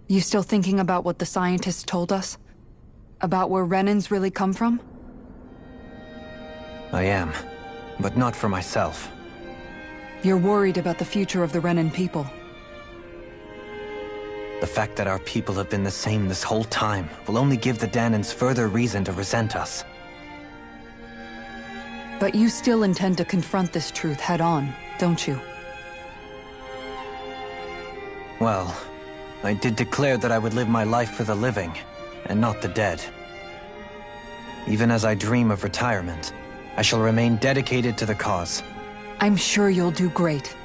You still thinking about what the scientists told us? About where Renans really come from? I am, but not for myself. You're worried about the future of the Renan people. The fact that our people have been the same this whole time will only give the Danans further reason to resent us. But you still intend to confront this truth head-on, don't you? Well, I did declare that I would live my life for the living, and not the dead. Even as I dream of retirement, I shall remain dedicated to the cause. I'm sure you'll do great.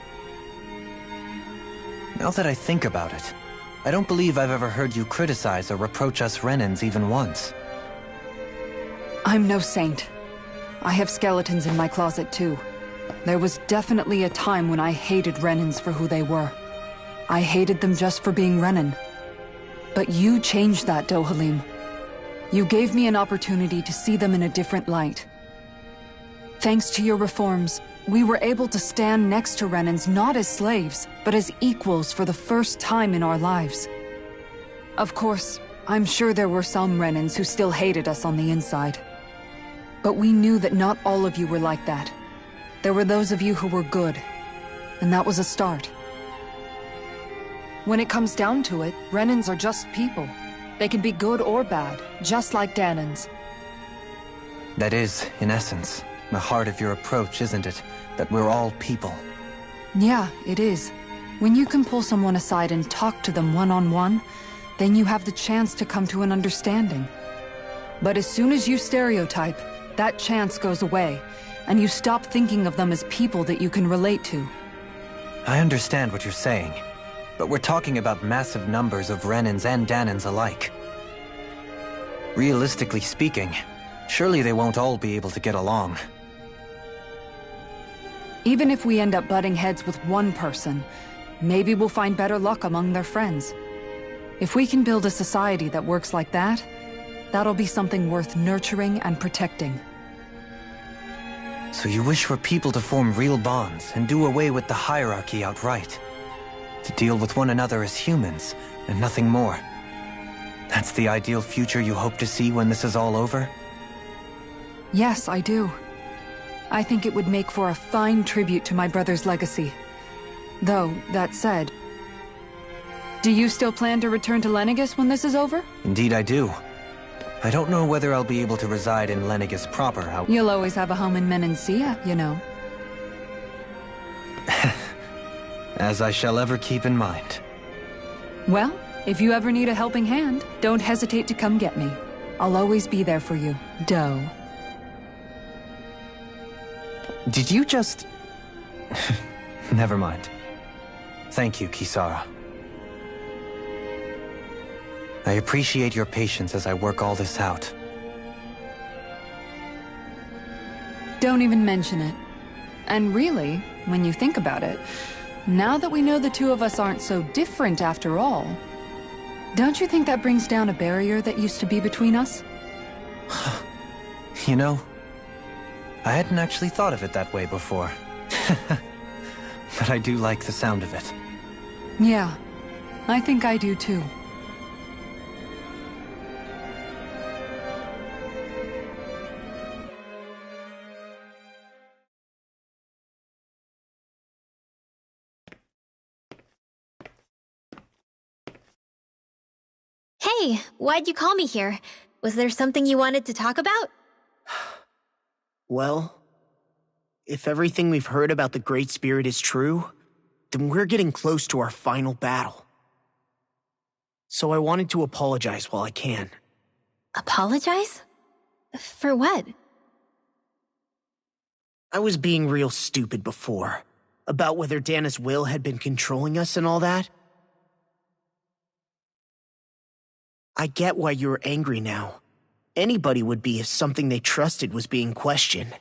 Now that I think about it, I don't believe I've ever heard you criticize or reproach us Renans even once. I'm no saint. I have skeletons in my closet too. There was definitely a time when I hated Renans for who they were. I hated them just for being Renan. But you changed that, Dohalim. You gave me an opportunity to see them in a different light. Thanks to your reforms, we were able to stand next to Renans not as slaves, but as equals for the first time in our lives. Of course, I'm sure there were some Renans who still hated us on the inside. But we knew that not all of you were like that. There were those of you who were good, and that was a start. When it comes down to it, Renans are just people. They can be good or bad, just like Danans. That is, in essence, the heart of your approach, isn't it? That we're all people. Yeah, it is. When you can pull someone aside and talk to them one-on-one, then you have the chance to come to an understanding. But as soon as you stereotype, that chance goes away, and you stop thinking of them as people that you can relate to. I understand what you're saying, but we're talking about massive numbers of Renans and Danans alike. Realistically speaking, surely they won't all be able to get along. Even if we end up butting heads with one person, maybe we'll find better luck among their friends. If we can build a society that works like that, that'll be something worth nurturing and protecting. So you wish for people to form real bonds and do away with the hierarchy outright? To deal with one another as humans, and nothing more? That's the ideal future you hope to see when this is all over? Yes, I do. I think it would make for a fine tribute to my brother's legacy. Though, that said, do you still plan to return to Lenegis when this is over? Indeed I do. I don't know whether I'll be able to reside in Lenegis proper, You'll always have a home in Menancia, you know. As I shall ever keep in mind. Well, if you ever need a helping hand, don't hesitate to come get me. I'll always be there for you, Doe. Did you just... Never mind. Thank you, Kisara. I appreciate your patience as I work all this out. Don't even mention it. And really, when you think about it, now that we know the two of us aren't so different after all, don't you think that brings down a barrier that used to be between us? You know, I hadn't actually thought of it that way before. But I do like the sound of it. Yeah, I think I do too. Hey, why'd you call me here? Was there something you wanted to talk about? Well, if everything we've heard about the Great Spirit is true, then we're getting close to our final battle. So I wanted to apologize while I can. Apologize? For what? I was being real stupid before, about whether Dana's will had been controlling us and all that. I get why you're angry now. Anybody would be if something they trusted was being questioned.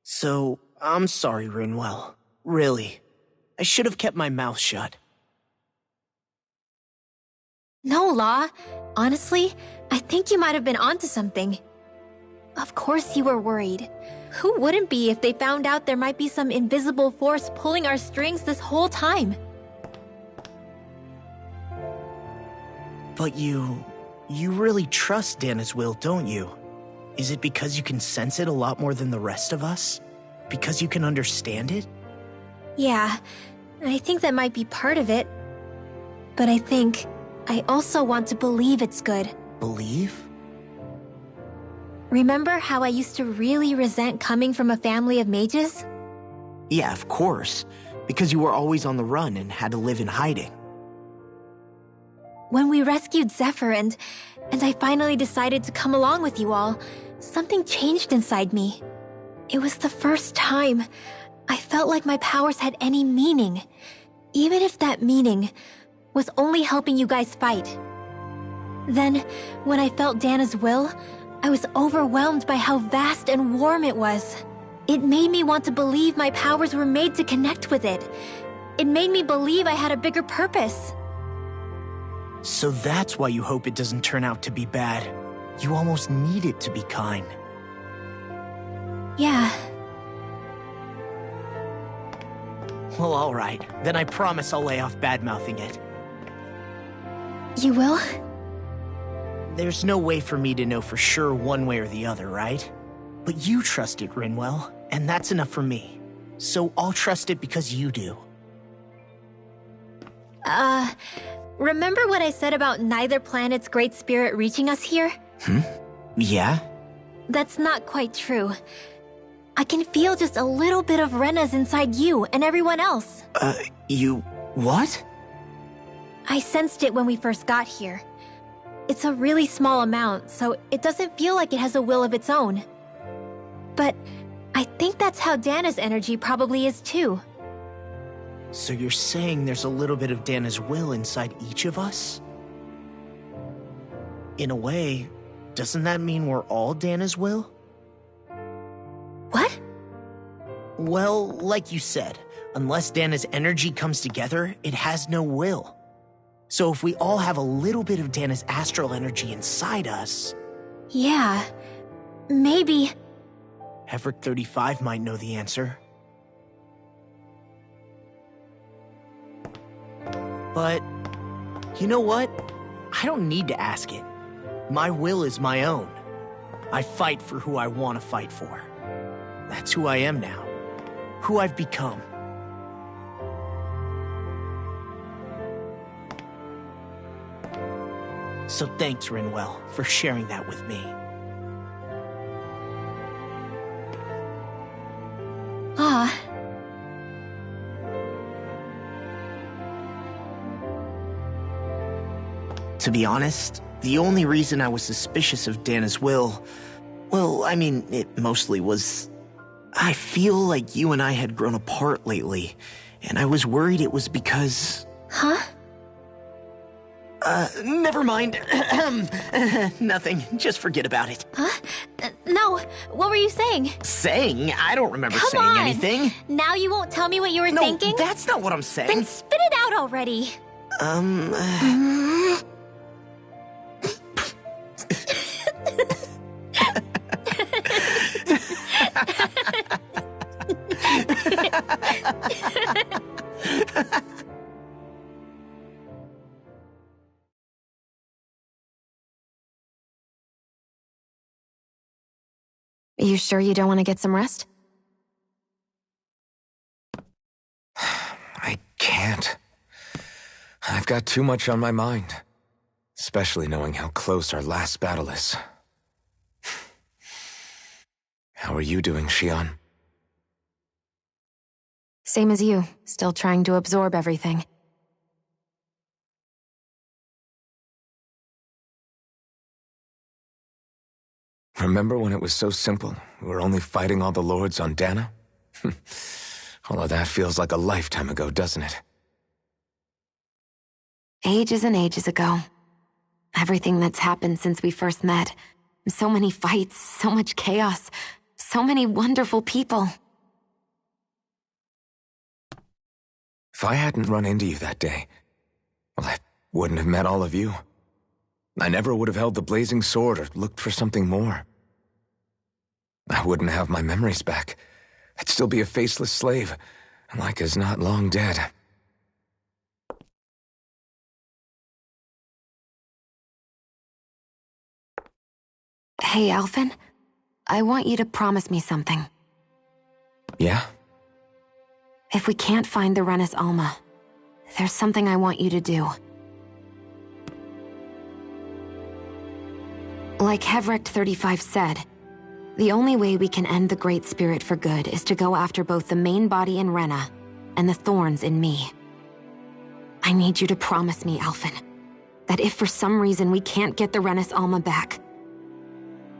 So, I'm sorry, Runewell. Really. I should have kept my mouth shut. No, Law. Honestly, I think you might have been onto something. Of course you were worried. Who wouldn't be if they found out there might be some invisible force pulling our strings this whole time? But you really trust Dana's will, don't you? Is it because you can sense it a lot more than the rest of us? Because you can understand it? Yeah, I think that might be part of it. But I think I also want to believe it's good. Believe? Remember how I used to really resent coming from a family of mages? Yeah, of course. Because you were always on the run and had to live in hiding. When we rescued Zephyr and I finally decided to come along with you all, something changed inside me. It was the first time I felt like my powers had any meaning, even if that meaning was only helping you guys fight. Then, when I felt Dana's will, I was overwhelmed by how vast and warm it was. It made me want to believe my powers were made to connect with it. It made me believe I had a bigger purpose. So that's why you hope it doesn't turn out to be bad. You almost need it to be kind. Yeah. Well, alright. Then I promise I'll lay off bad-mouthing it. You will? There's no way for me to know for sure one way or the other, right? But you trust it, Rinwell, and that's enough for me. So I'll trust it because you do. Remember what I said about neither planet's great spirit reaching us here? Yeah? That's not quite true. I can feel just a little bit of Rena's inside you and everyone else. You... what? I sensed it when we first got here. It's a really small amount, so it doesn't feel like it has a will of its own. But I think that's how Dana's energy probably is too. So you're saying there's a little bit of Dana's will inside each of us? In a way, doesn't that mean we're all Dana's will? What? Well, like you said, unless Dana's energy comes together, it has no will. So if we all have a little bit of Dana's astral energy inside us... Yeah, maybe... Everett 35 might know the answer. But, you know what? I don't need to ask it. My will is my own. I fight for who I want to fight for. That's who I am now. Who I've become. So thanks, Rinwell, for sharing that with me. Ah. To be honest, the only reason I was suspicious of Dana's will, well, I mean, it mostly was... I feel like you and I had grown apart lately, and I was worried it was because... Huh? Never mind. Nothing. Just forget about it. Huh? No, what were you saying? Saying? I don't remember Come saying on. anything. Now you won't tell me what you were thinking? No, that's not what I'm saying. Then spit it out already. Are you sure you don't want to get some rest? I can't. I've got too much on my mind. Especially knowing how close our last battle is. How are you doing, Xion? Same as you, still trying to absorb everything. Remember when it was so simple? We were only fighting all the lords on Dana? All of that feels like a lifetime ago, doesn't it? Ages and ages ago. Everything that's happened since we first met. So many fights, so much chaos, so many wonderful people. If I hadn't run into you that day, well, I wouldn't have met all of you. I never would have held the blazing sword or looked for something more. I wouldn't have my memories back. I'd still be a faceless slave, like as not long dead. Hey, Alphen. I want you to promise me something. Yeah? If we can't find the Renis Alma, there's something I want you to do. Like Hevrect 35 said, the only way we can end the Great Spirit for good is to go after both the main body in Rena and the thorns in me. I need you to promise me, Alphen, that if for some reason we can't get the Renis Alma back,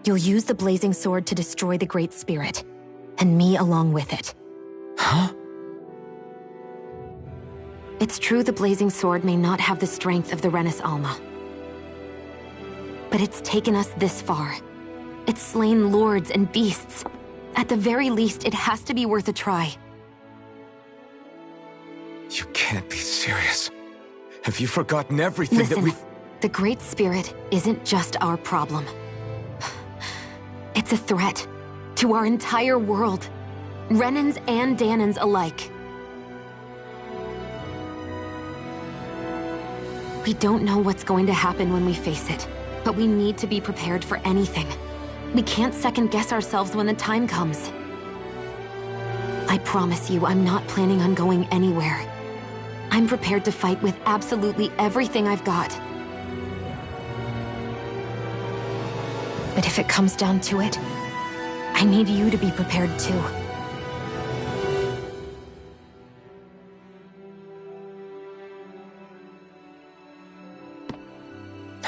you'll use the blazing sword to destroy the Great Spirit, and me along with it. Huh? It's true the blazing sword may not have the strength of the Renis Alma, but it's taken us this far. It's slain lords and beasts. At the very least, it has to be worth a try. You can't be serious. Have you forgotten everything Listen, that we've... the Great Spirit isn't just our problem. It's a threat to our entire world. Renans and Danans alike. We don't know what's going to happen when we face it, but we need to be prepared for anything. We can't second-guess ourselves when the time comes. I promise you, I'm not planning on going anywhere. I'm prepared to fight with absolutely everything I've got. But if it comes down to it, I need you to be prepared too.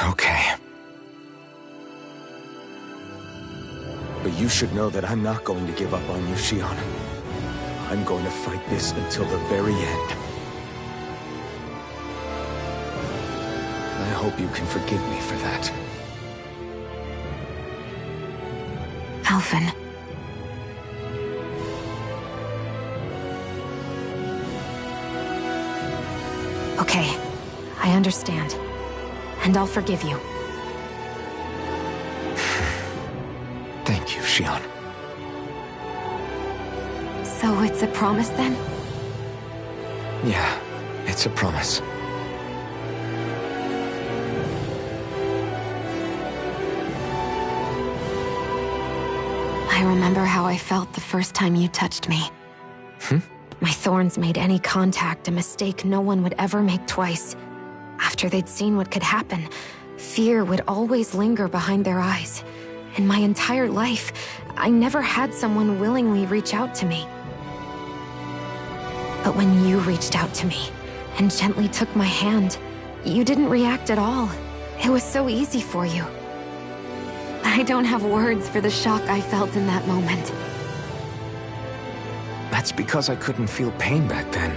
Okay. But you should know that I'm not going to give up on you, Shion. I'm going to fight this until the very end. I hope you can forgive me for that. Alphen. Okay, I understand. And I'll forgive you. Thank you, Shion. So it's a promise then? Yeah, it's a promise. I remember how I felt the first time you touched me. My thorns made any contact a mistake no one would ever make twice. After they'd seen what could happen, fear would always linger behind their eyes. In my entire life, I never had someone willingly reach out to me. But when you reached out to me and gently took my hand, you didn't react at all. It was so easy for you. I don't have words for the shock I felt in that moment. That's because I couldn't feel pain back then.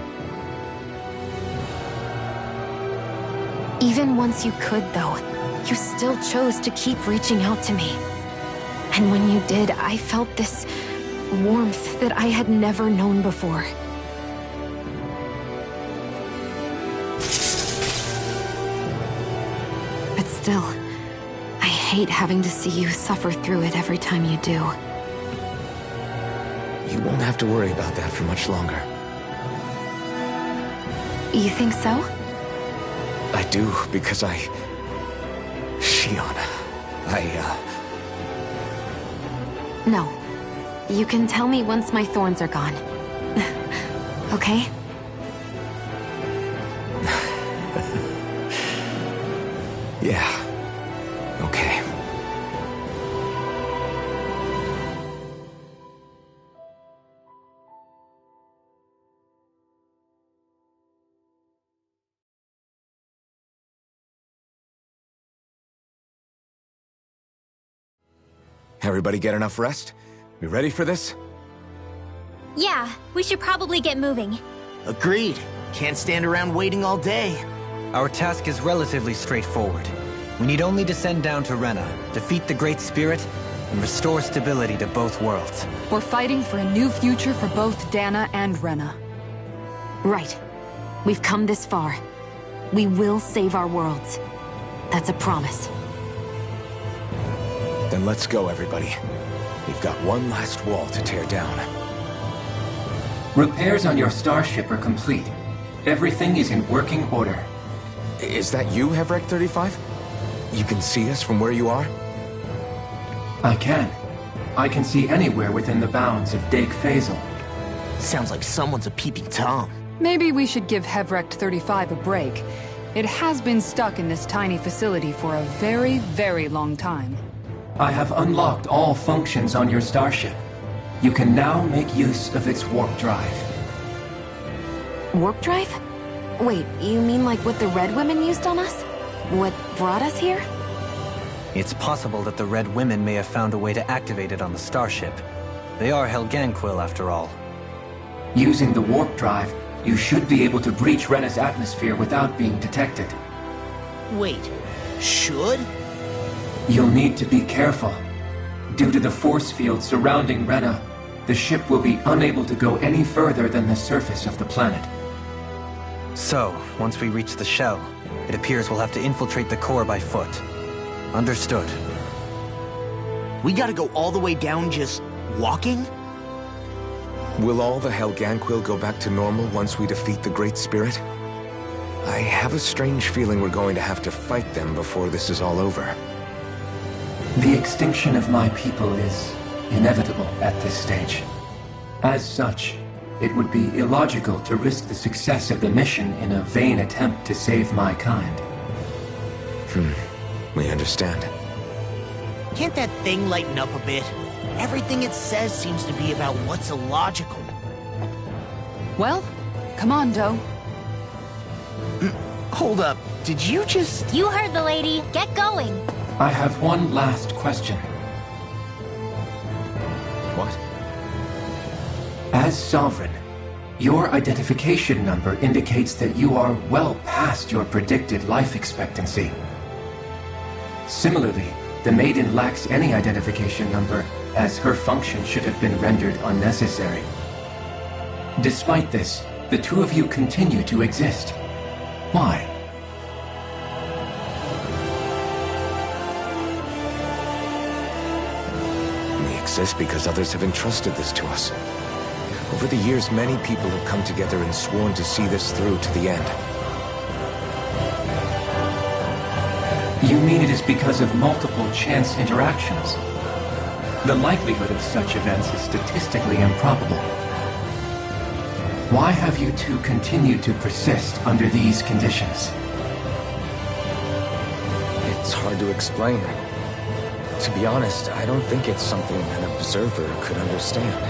Even once you could, though, you still chose to keep reaching out to me. And when you did, I felt this warmth that I had never known before. But still, I hate having to see you suffer through it every time you do. You won't have to worry about that for much longer. You think so? I do, because Shion, No. You can tell me once my thorns are gone. Okay? Yeah. Okay. Everybody get enough rest? We ready for this? Yeah, we should probably get moving. Agreed. Can't stand around waiting all day. Our task is relatively straightforward. We need only descend down to Rena, defeat the Great Spirit, and restore stability to both worlds. We're fighting for a new future for both Dana and Rena. Right. We've come this far. We will save our worlds. That's a promise. Then let's go, everybody. We've got one last wall to tear down. Repairs on your starship are complete. Everything is in working order. Is that you, Hevrect 35? You can see us from where you are? I can. I can see anywhere within the bounds of Dake Faisal. Sounds like someone's a peeping Tom. Maybe we should give Hevrect 35 a break. It has been stuck in this tiny facility for a very, very long time. I have unlocked all functions on your starship. You can now make use of its warp drive. Warp drive? Wait, you mean like what the Red Women used on us? What brought us here? It's possible that the Red Women may have found a way to activate it on the starship. They are Helganquil, after all. Using the warp drive, you should be able to breach Rena's atmosphere without being detected. Wait, should? You'll need to be careful. Due to the force field surrounding Rena, the ship will be unable to go any further than the surface of the planet. So, once we reach the shell, it appears we'll have to infiltrate the core by foot. Understood. We gotta go all the way down just walking? Will all the Helganquil go back to normal once we defeat the Great Spirit? I have a strange feeling we're going to have to fight them before this is all over. The extinction of my people is inevitable at this stage. As such, it would be illogical to risk the success of the mission in a vain attempt to save my kind. We understand. Can't that thing lighten up a bit? Everything it says seems to be about what's illogical. Well, come on, Doe. Hold up, did you just... You heard the lady. Get going. I have one last question. What? As Sovereign, your identification number indicates that you are well past your predicted life expectancy. Similarly, the Maiden lacks any identification number, as her function should have been rendered unnecessary. Despite this, the two of you continue to exist. Why? We exist because others have entrusted this to us. Over the years, many people have come together and sworn to see this through to the end. You mean it is because of multiple chance interactions? The likelihood of such events is statistically improbable. Why have you two continued to persist under these conditions? It's hard to explain. To be honest, I don't think it's something an observer could understand.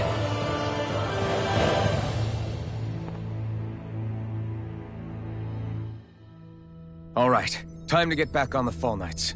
All right, time to get back on the Fall Knights.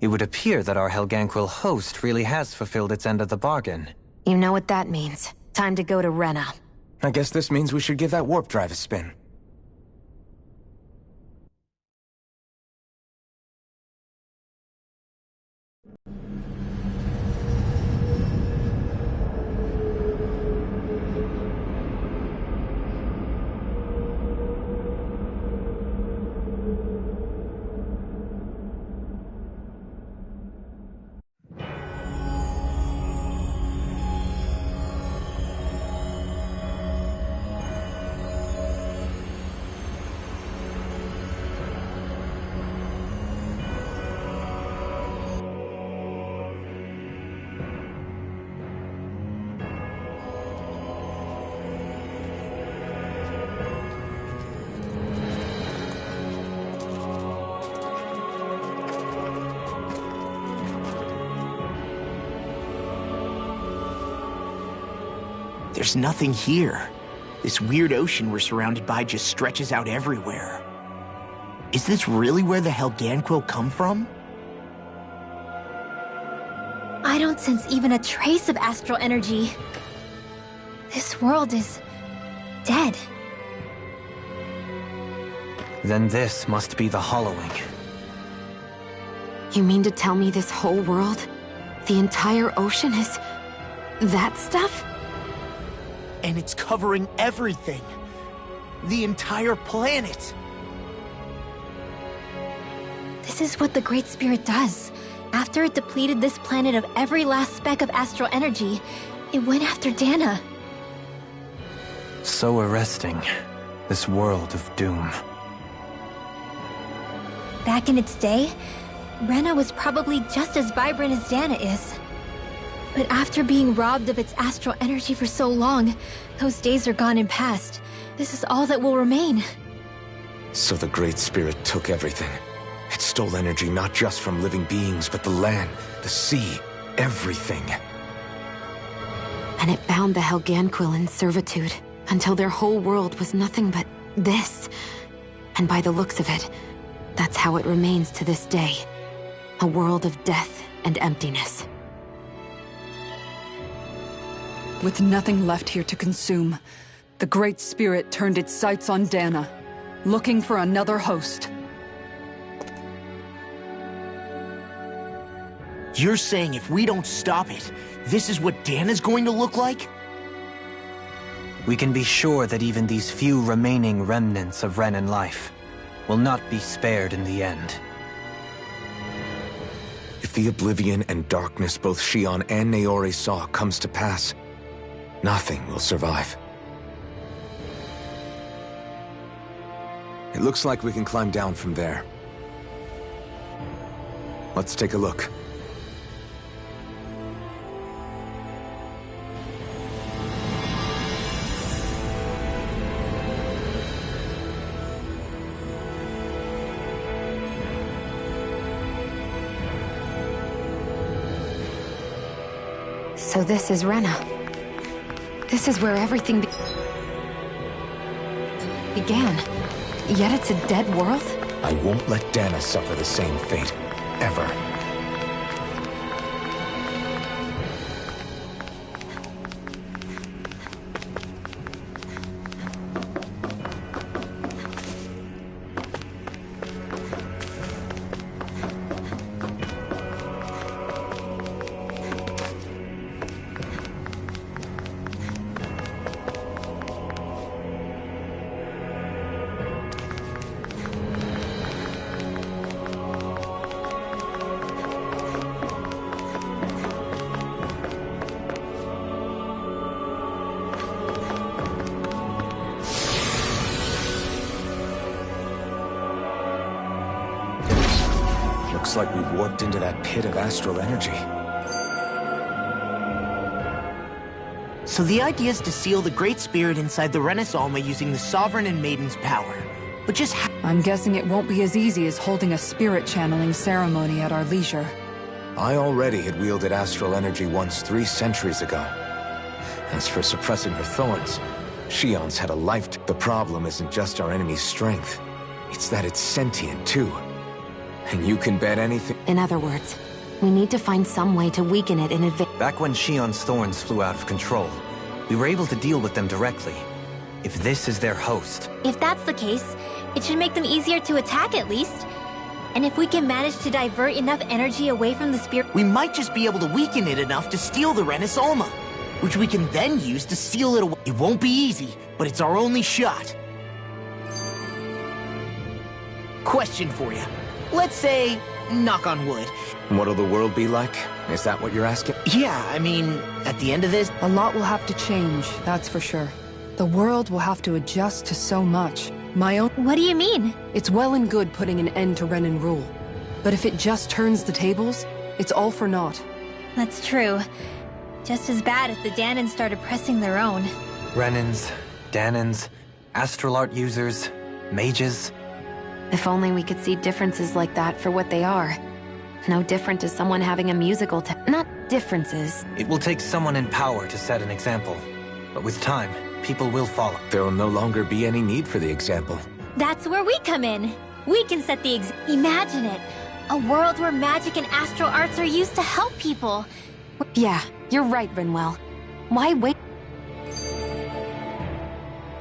It would appear that our Helganquil host really has fulfilled its end of the bargain. You know what that means. Time to go to Rena. I guess this means we should give that warp drive a spin. there's nothing here. This weird ocean we're surrounded by just stretches out everywhere. Is this really where the Helganquil come from? I don't sense even a trace of astral energy. This world is dead. Then this must be the hollowing. You mean to tell me this whole world, the entire ocean is that stuff? And it's covering everything. The entire planet. This is what the Great Spirit does. After it depleted this planet of every last speck of astral energy, it went after Dana. So arresting. This world of doom. Back in its day, Rena was probably just as vibrant as Dana is. But after being robbed of its astral energy for so long, those days are gone and past. This is all that will remain. So the Great Spirit took everything. It stole energy not just from living beings, but the land, the sea, everything. And it bound the Helganquil in servitude, until their whole world was nothing but this. And by the looks of it, that's how it remains to this day. A world of death and emptiness. With nothing left here to consume, the Great Spirit turned its sights on Dana, looking for another host. You're saying if we don't stop it, this is what Dana's going to look like? We can be sure that even these few remaining remnants of Renan life will not be spared in the end. If the oblivion and darkness both Shion and Naori saw comes to pass, nothing will survive. It looks like we can climb down from there. Let's take a look. So this is Rena. This is where everything began. Yet it's a dead world? I won't let Dana suffer the same fate, ever. Looks like we've warped into that pit of astral energy. So the idea is to seal the Great Spirit inside the Renaissance using the Sovereign and Maiden's power. But just I'm guessing it won't be as easy as holding a spirit channeling ceremony at our leisure. I already had wielded astral energy once 3 centuries ago. As for suppressing her thorns, Shion's had a life. The problem isn't just our enemy's strength. It's that it's sentient, too. And you can bet anything. In other words, we need to find some way to weaken it in advance. Back when Shion's thorns flew out of control, we were able to deal with them directly. If this is their host... If that's the case, it should make them easier to attack at least. And if we can manage to divert enough energy away from the spirit... we might just be able to weaken it enough to steal the Renaissance, which we can then use to seal it away. It won't be easy, but it's our only shot. Question for you. Let's say, knock on wood. What'll the world be like? Is that what you're asking? Yeah, I mean, at the end of this... A lot will have to change, that's for sure. The world will have to adjust to so much. My own... What do you mean? It's well and good putting an end to Renan rule. But if it just turns the tables, it's all for naught. That's true. Just as bad if the Danans started pressing their own. Renans, Danans, astral art users, mages... If only we could see differences like that for what they are. No different to someone having a musical not differences. It will take someone in power to set an example. But with time, people will follow. There will no longer be any need for the example. That's where we come in. We can set the Imagine it. A world where magic and astral arts are used to help people. Yeah, you're right, Rinwell. Why wait?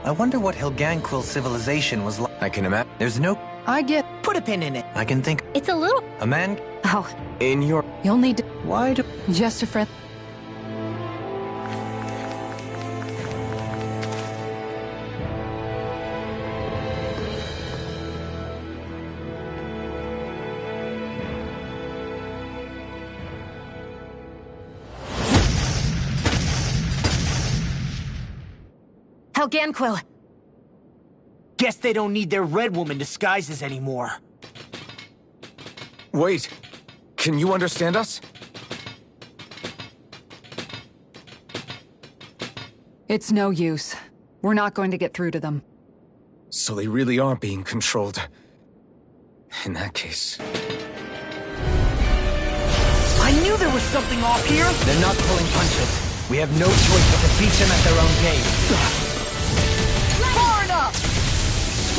I wonder what Helganquil's civilization was like. I can imagine. There's no... I get... Put a pin in it. I can think... It's a little... A man... Oh, In your... You'll need to... Why do... Just a friend... Helganquil! Guess they don't need their Red Woman disguises anymore. Wait. Can you understand us? It's no use. We're not going to get through to them. So they really are being controlled. In that case... I knew there was something off here! They're not pulling punches. We have no choice but to beat them at their own game. Far enough!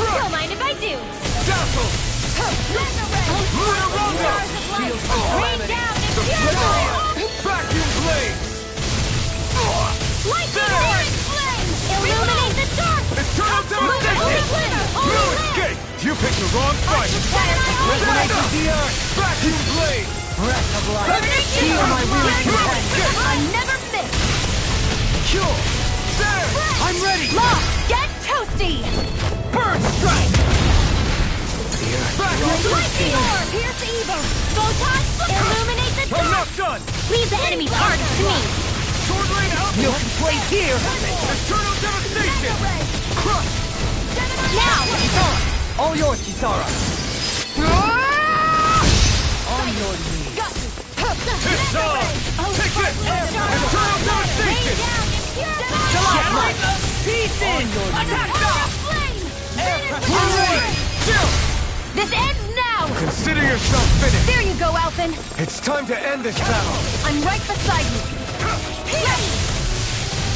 Don't mind if I do. Dazzle! Rain down and fury! Vacuum blade! Lightning orange flame! Illuminate the dark! Eternal devastation! No escape! You picked the wrong fight! Resonate with the earth! Vacuum blade! Breath of life! Heal my weary companion! I never miss! Cure! There! I'm ready! Lock! Get toasty! Burn strike! Lightning orb! Pierce evil! Boton! Illuminate the I'm dark! not done! Leave the enemy targets to me! Sword lane out! You can play here! Eternal devastation! Crush! Now! All yours, Kisara! On your knees! It's on! Take this! Eternal devastation! Pieces! Attack now! Flame! Still! This ends now! Consider yourself finished! There you go, Alphen! It's time to end this battle! I'm right beside you!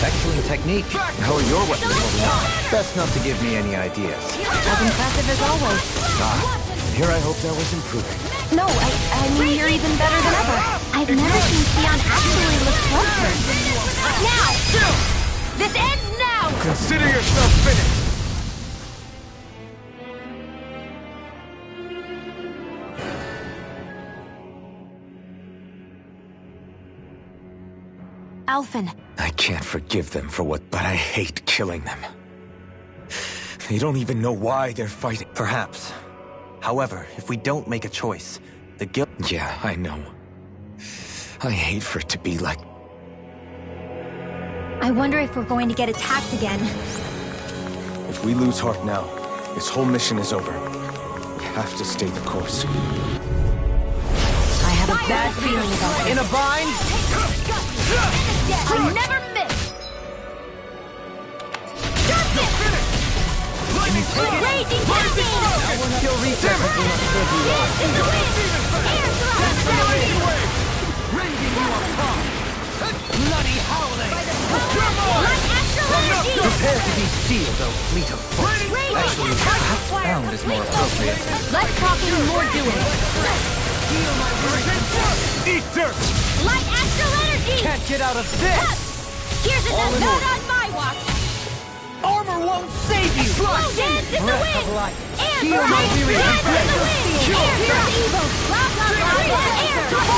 Excellent technique. How are your weapons holding up? Best not to give me any ideas. As impressive as always. Here I hope that was improving. No, I mean, you're even better than ever. I've never seen Theon actually look closer. Now! Still! This ends now! Consider yourself finished! Alphen, I can't forgive them for what, but I hate killing them. They don't even know why they're fighting. Perhaps. However, if we don't make a choice, the guilt... Yeah, I know. I hate for it to be like... I wonder if we're going to get attacked again. If we lose heart now, this whole mission is over. We have to stay the course. I have a bad feeling about this. In a bind? I never miss! Raging Cascade! Skill reset will not serve you well. Dance in the wind! Air thrust! Bloody howling! Light astral energy! Prepare to be sealed, O fleet of foot. Actually, perhaps bound is more appropriate. Less talking, more doing. Eat dirt! Light astral energy! Can't get out of this! Here's another not on my watch! Armor won't save you! Dance in the Breath wind! of life! Air Heal my thrust! weary Dance in the wind! Air thrust! Evil! Blah blah blah! Air thrust!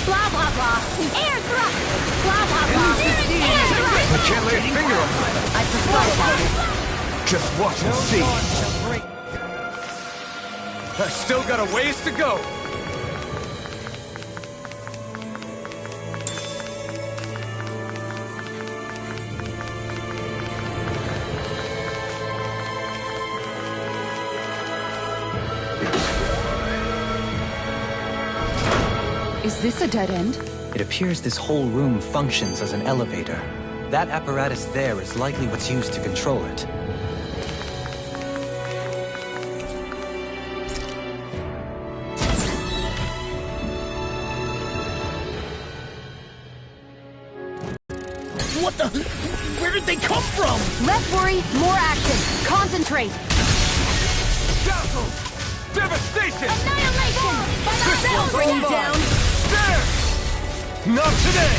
Blah blah blah! Air thrust! Blah blah blah! Air thrust! I can't lay a finger on them. I prefer that. Just watch and see. I've still got a ways to go. Is this a dead end? It appears this whole room functions as an elevator. That apparatus there is likely what's used to control it. What the? Where did they come from? Less worry, more action. Concentrate. Dazzle! Devastation! Annihilation! That'll bring you down. There! Not today!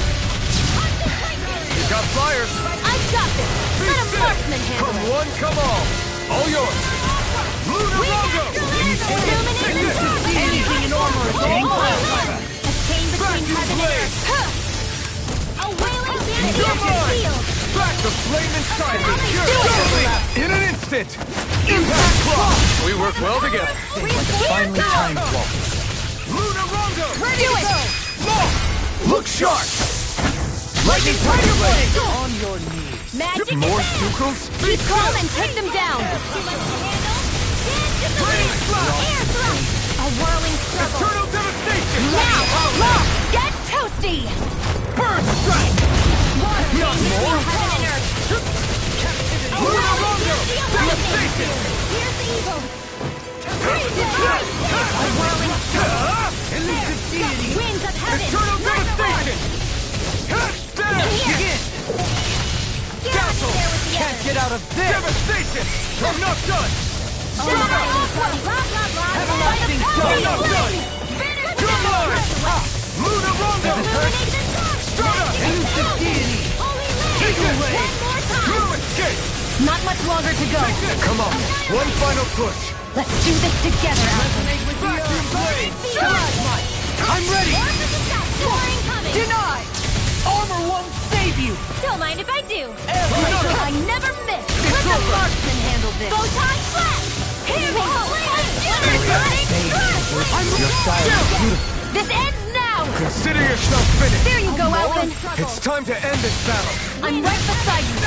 You got flyers! I've got this. Let a marksman handle Come it. one, come all yours! Lunarongo! Anything in armor is dangerous. A chain between heaven and earth. A wailing vanity You're of your mine! shield. Back the flame inside me! Do it! In an instant! Impact claw! We work well together. Finally time, Walt. Lunarongo! Do it! Look sharp! Lightning Tiger Blade! On your knees. Magic More advance! Stukels? Keep calm and take them down. Too much to handle? Dance to the Rain wind! slash! Air thrust! A whirling struggle! Eternal devastation! Now, lock, get toasty. Burn strike! Not more? Heaven and earth! A Lunarongo! whirling vanity of lightning! Devastation! Here's the evil! Freeze it! A whirling struggle! Elusive deity! Winds of heaven! Eternal Right devastation! Here! Dazzle! There with the Can't others! get out of this! Devastation! I'm not done! Blah, blah, blah. Everlasting I'm not dawn! done! You're mine! Lunarongo! Illuminate the sun! Strata! Elusive deity! Holy Take land! away! One more time! You escape! Not much longer to go. Come on, one final push! Let's do this together, Alpha. Vacuum blade! I'm ready! Soaring coming! Denied. Armor won't save you! Don't mind if I do! I never miss. Let the marksman handle this. Boton flash! Here we go! Your style is beautiful. This ends now. Consider yourself finished! There you go, Alvin. It's time to end this battle! I'm right beside you.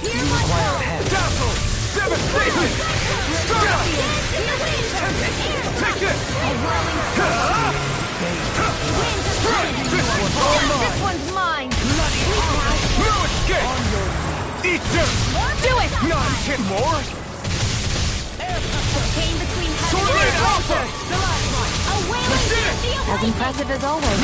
You require a hand. Dazzle! Devastation! Strata! Take this! This one's mine. No escape! Eat dirt! Do it. None can more! Chain between heaven Sword and Rain earth! Alpha! A wailing vanity of As lightning! impressive as always.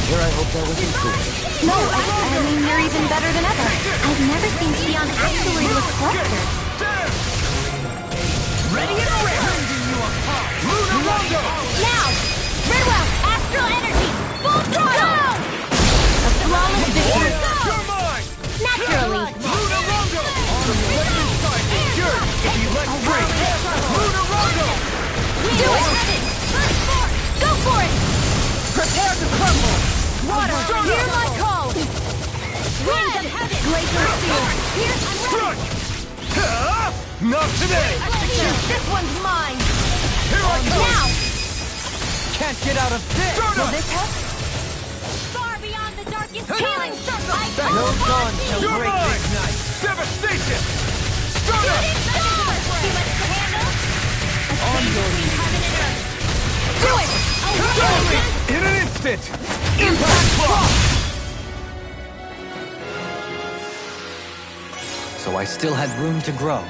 Here I hope that was included. No, I mean, you're even better than ever. I've never seen Xion actually look flustered. There! Ready and ready. Lunarongo! Now! Redwell! Astral energy! Full throttle! A flawless victory. You're mine! Naturally! Lunarongo! The flame inside me yearns to be let free! Lunarongo! Do it! Burst forth! Go for it! Prepare to crumble. Water, Strata! hear my call. Winds of heaven! Glacier steel. Here's I'm ready! Strike! Not today! This one's mine. Here I come! Now! Can't get out of this! Strata! This help? Far beyond the darkest healing circle! I No call dawn upon shall you! You're break mine! this night! Devastation! Shoot Strata! it down! Too much to handle? A chain between heaven and earth! Do it. A whirling In an instant! Impact claw! So I still had room to grow.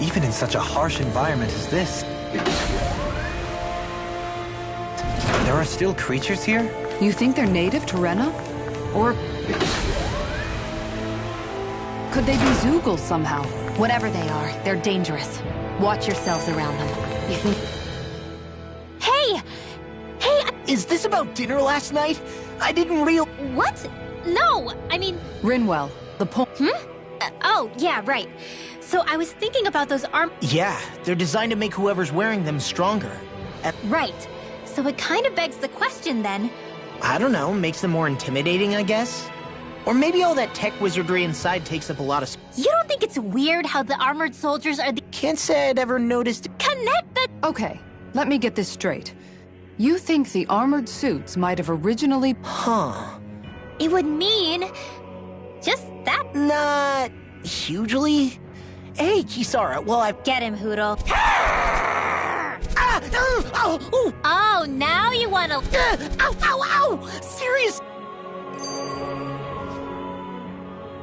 Even in such a harsh environment as this, there are still creatures here? You think they're native to Rena? Or could they be Zoogles somehow? Whatever they are, they're dangerous. Watch yourselves around them. You think... Hey! Hey! Is this about dinner last night? I didn't What? No! I mean... Rinwell, the point. Oh, yeah, right. So I was thinking about those Yeah, they're designed to make whoever's wearing them stronger. Right. So it kind of begs the question then. I don't know, makes them more intimidating, I guess? Or maybe all that tech wizardry inside takes up a lot of You don't think it's weird how the armored soldiers are the... Can't say I'd ever noticed. Connect the... Okay, let me get this straight. You think the armored suits might have originally... Huh. It would mean... just that. Not hugely. Hey, Kisara, well, I've... Get him, Hoodle. Ow! Oh, now you want to... Ow, ow, ow! Serious...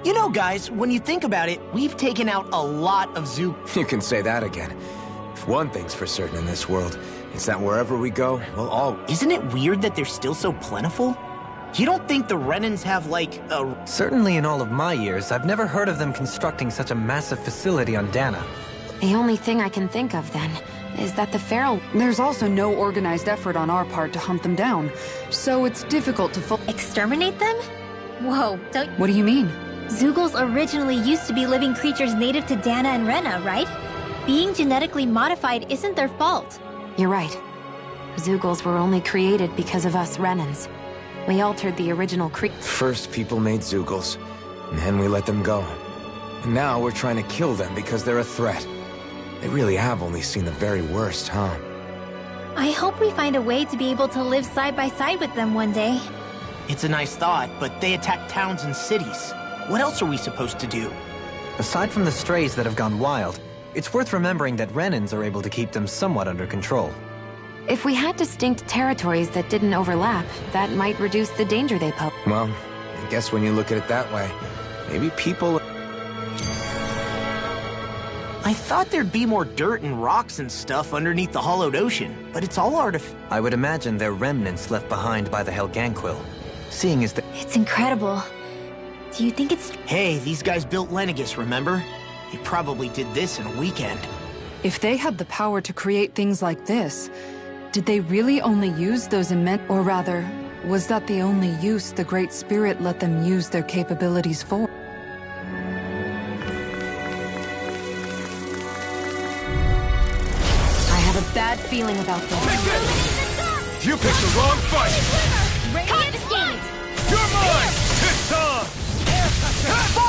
You know, guys, when you think about it, we've taken out a lot of zoo... You can say that again. one thing's for certain in this world. It's that wherever we go, we'll all... Isn't it weird that they're still so plentiful? You don't think the Renans have, like, a... Certainly in all of my years, I've never heard of them constructing such a massive facility on Dana. The only thing I can think of, then, is that the feral... There's also no organized effort on our part to hunt them down, so it's difficult to Exterminate them? Whoa, don't... What do you mean? Zeugles originally used to be living creatures native to Dana and Rena, right? Being genetically modified isn't their fault. You're right. Zeugles were only created because of us Renans. We altered the original First people made Zeugles, and then we let them go. And now we're trying to kill them because they're a threat. They really have only seen the very worst, huh? I hope we find a way to be able to live side by side with them one day. It's a nice thought, but they attack towns and cities. What else are we supposed to do? Aside from the strays that have gone wild, it's worth remembering that Renans are able to keep them somewhat under control. If we had distinct territories that didn't overlap, that might reduce the danger they pose. Well, I guess when you look at it that way, maybe people... I thought there'd be more dirt and rocks and stuff underneath the hollowed ocean, but it's all I would imagine they're remnants left behind by the Helganquil. Seeing as the... It's incredible. Do you think it's... Hey, these guys built Lenegus, remember? They probably did this in a weekend. If they had the power to create things like this, did they really only use those immense... Or rather, was that the only use the Great Spirit let them use their capabilities for? I have a bad feeling about this. You picked the wrong fight! Confiscate! You're mine! It's on!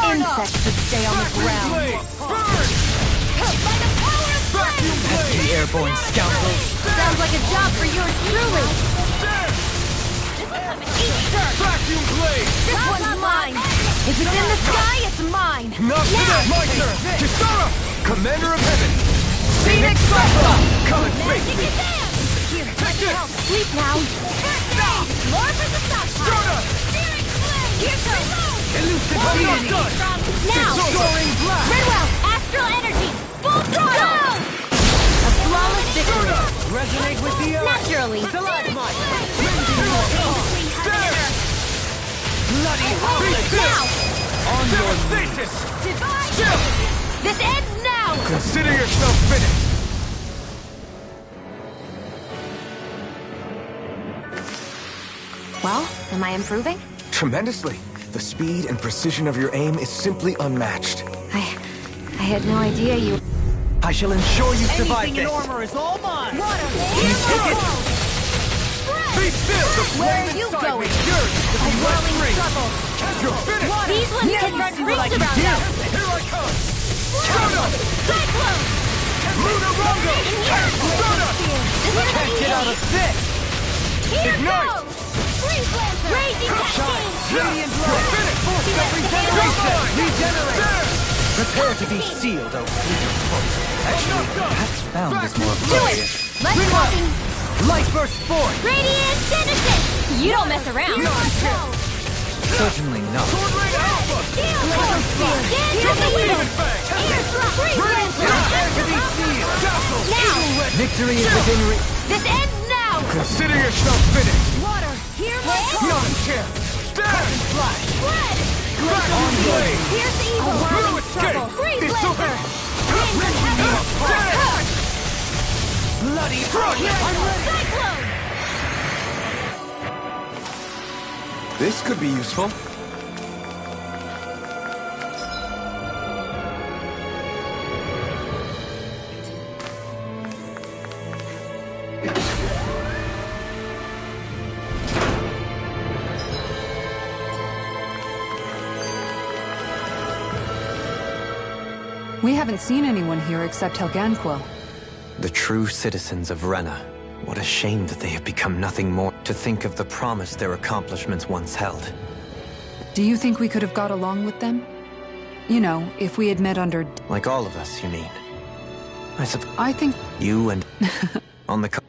Insects should stay on the ground. Burn! Vacuum blade! The airborne scoundrels! Sounds like a job for yours truly. Vacuum blade! This one's mine. If it's in the sky, it's mine. Not today! My turn! Kisara! Commander of Heaven! Phoenix Cyclone! Come and face Magic me! is in. Here, Take this! sleep now. More for the stockpile. Here goes. Elusive deity! Now. Soaring blast! Redwell, astral energy. Full throttle. A flawless victory. Resonate with the earth! Naturally. Stalagmite! There! Bloody Be still! Now. On your Devastatus! Divine. Still! This ends now. Consider yourself finished! Well, am I improving? Tremendously. The speed and precision of your aim is simply unmatched. I had no idea you... I shall ensure you survive this! is all mine! You take it! Be still! The Where flame are you inside going? me yearns to be let Whirling free! trouble. You're finished! These ones can run rings around us. Here I come! Soda! Cyclone. Lunarongo! Soda! Can't get out of this! Here Ignite. goes. Freeze Lancer. Raging Cascade. Radiant You're light! finished! Full Reset. regenerate! Regenerate! There! Prepare to be sealed, O fleeter foe. Actually, perhaps found is more Do it. appropriate. Let's walking. Light burst forth! Radiant Genesis. You don't mess around. Certainly not. Sword Rain Alpha! Here's the wheel. Airstrike. Freeze Lancer. Prepare to be sealed! Now. Victory is within reach. This ends now. Consider yourself finished! Water. Here my Not a chance! Stand! Red. Vacuum blade! Here's the evil. No escape! Freeze It's so Lancer. Stand! Bloody Crush! Cyclone. This could be useful. We haven't seen anyone here except Helganquil. The true citizens of Rena. What a shame that they have become nothing more. To think of the promise their accomplishments once held. Do you think we could have got along with them? You know, if we had met under... Like all of us, you mean? I suppose I think... you and... on the...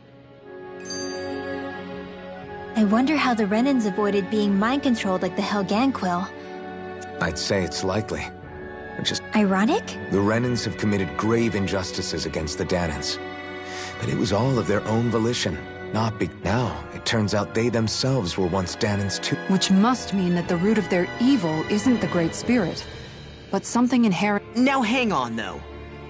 I wonder how the Renans avoided being mind-controlled like the Helganquil. I'd say it's likely. Just Ironic? the Renans have committed grave injustices against the Danans. but it was all of their own volition. Now, it turns out they themselves were once Danon's too. Which must mean that the root of their evil isn't the Great Spirit, but something inherent. Now hang on, though.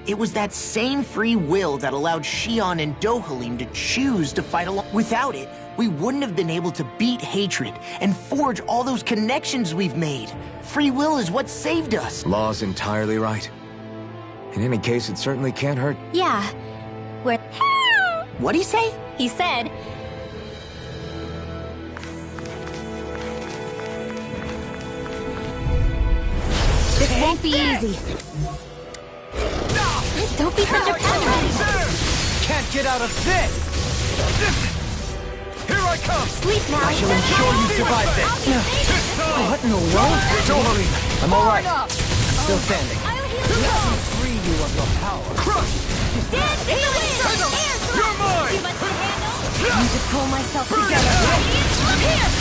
It was that same free will that allowed Shion and Dohalim to choose to fight along. Without it, we wouldn't have been able to beat hatred and forge all those connections we've made. Free will is what saved us. Law's entirely right. In any case, it certainly can't hurt. Yeah. What'd he say? He said... This won't be easy. Don't be such a pest. Can't get out of this! Here I come! Sleep now. I shall ensure you survive this! What in the world? Don't worry, I'm alright. I'm still standing. I'll heal you all. Free you of your power. Crush! Dance in the wind. You're mine! Give us the handle. I need to pull myself together. Look here.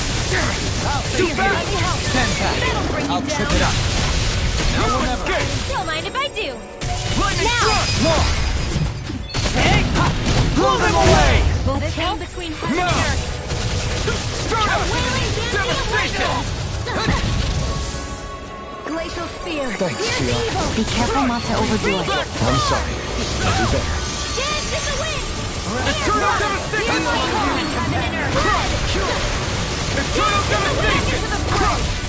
Too fast! Stand back. I'll trip it up. Now or never. Don't mind if I do. Lightning struck! More! Blow them away! Both held between heaven No! and earth. Start up! Devastation! Glacial spear. Thanks, Shion. Be careful not to overdo it. I'm sorry. I'll do better. Dance in the wind. Eternal devastation! Heaven and earth. Eternal devastation!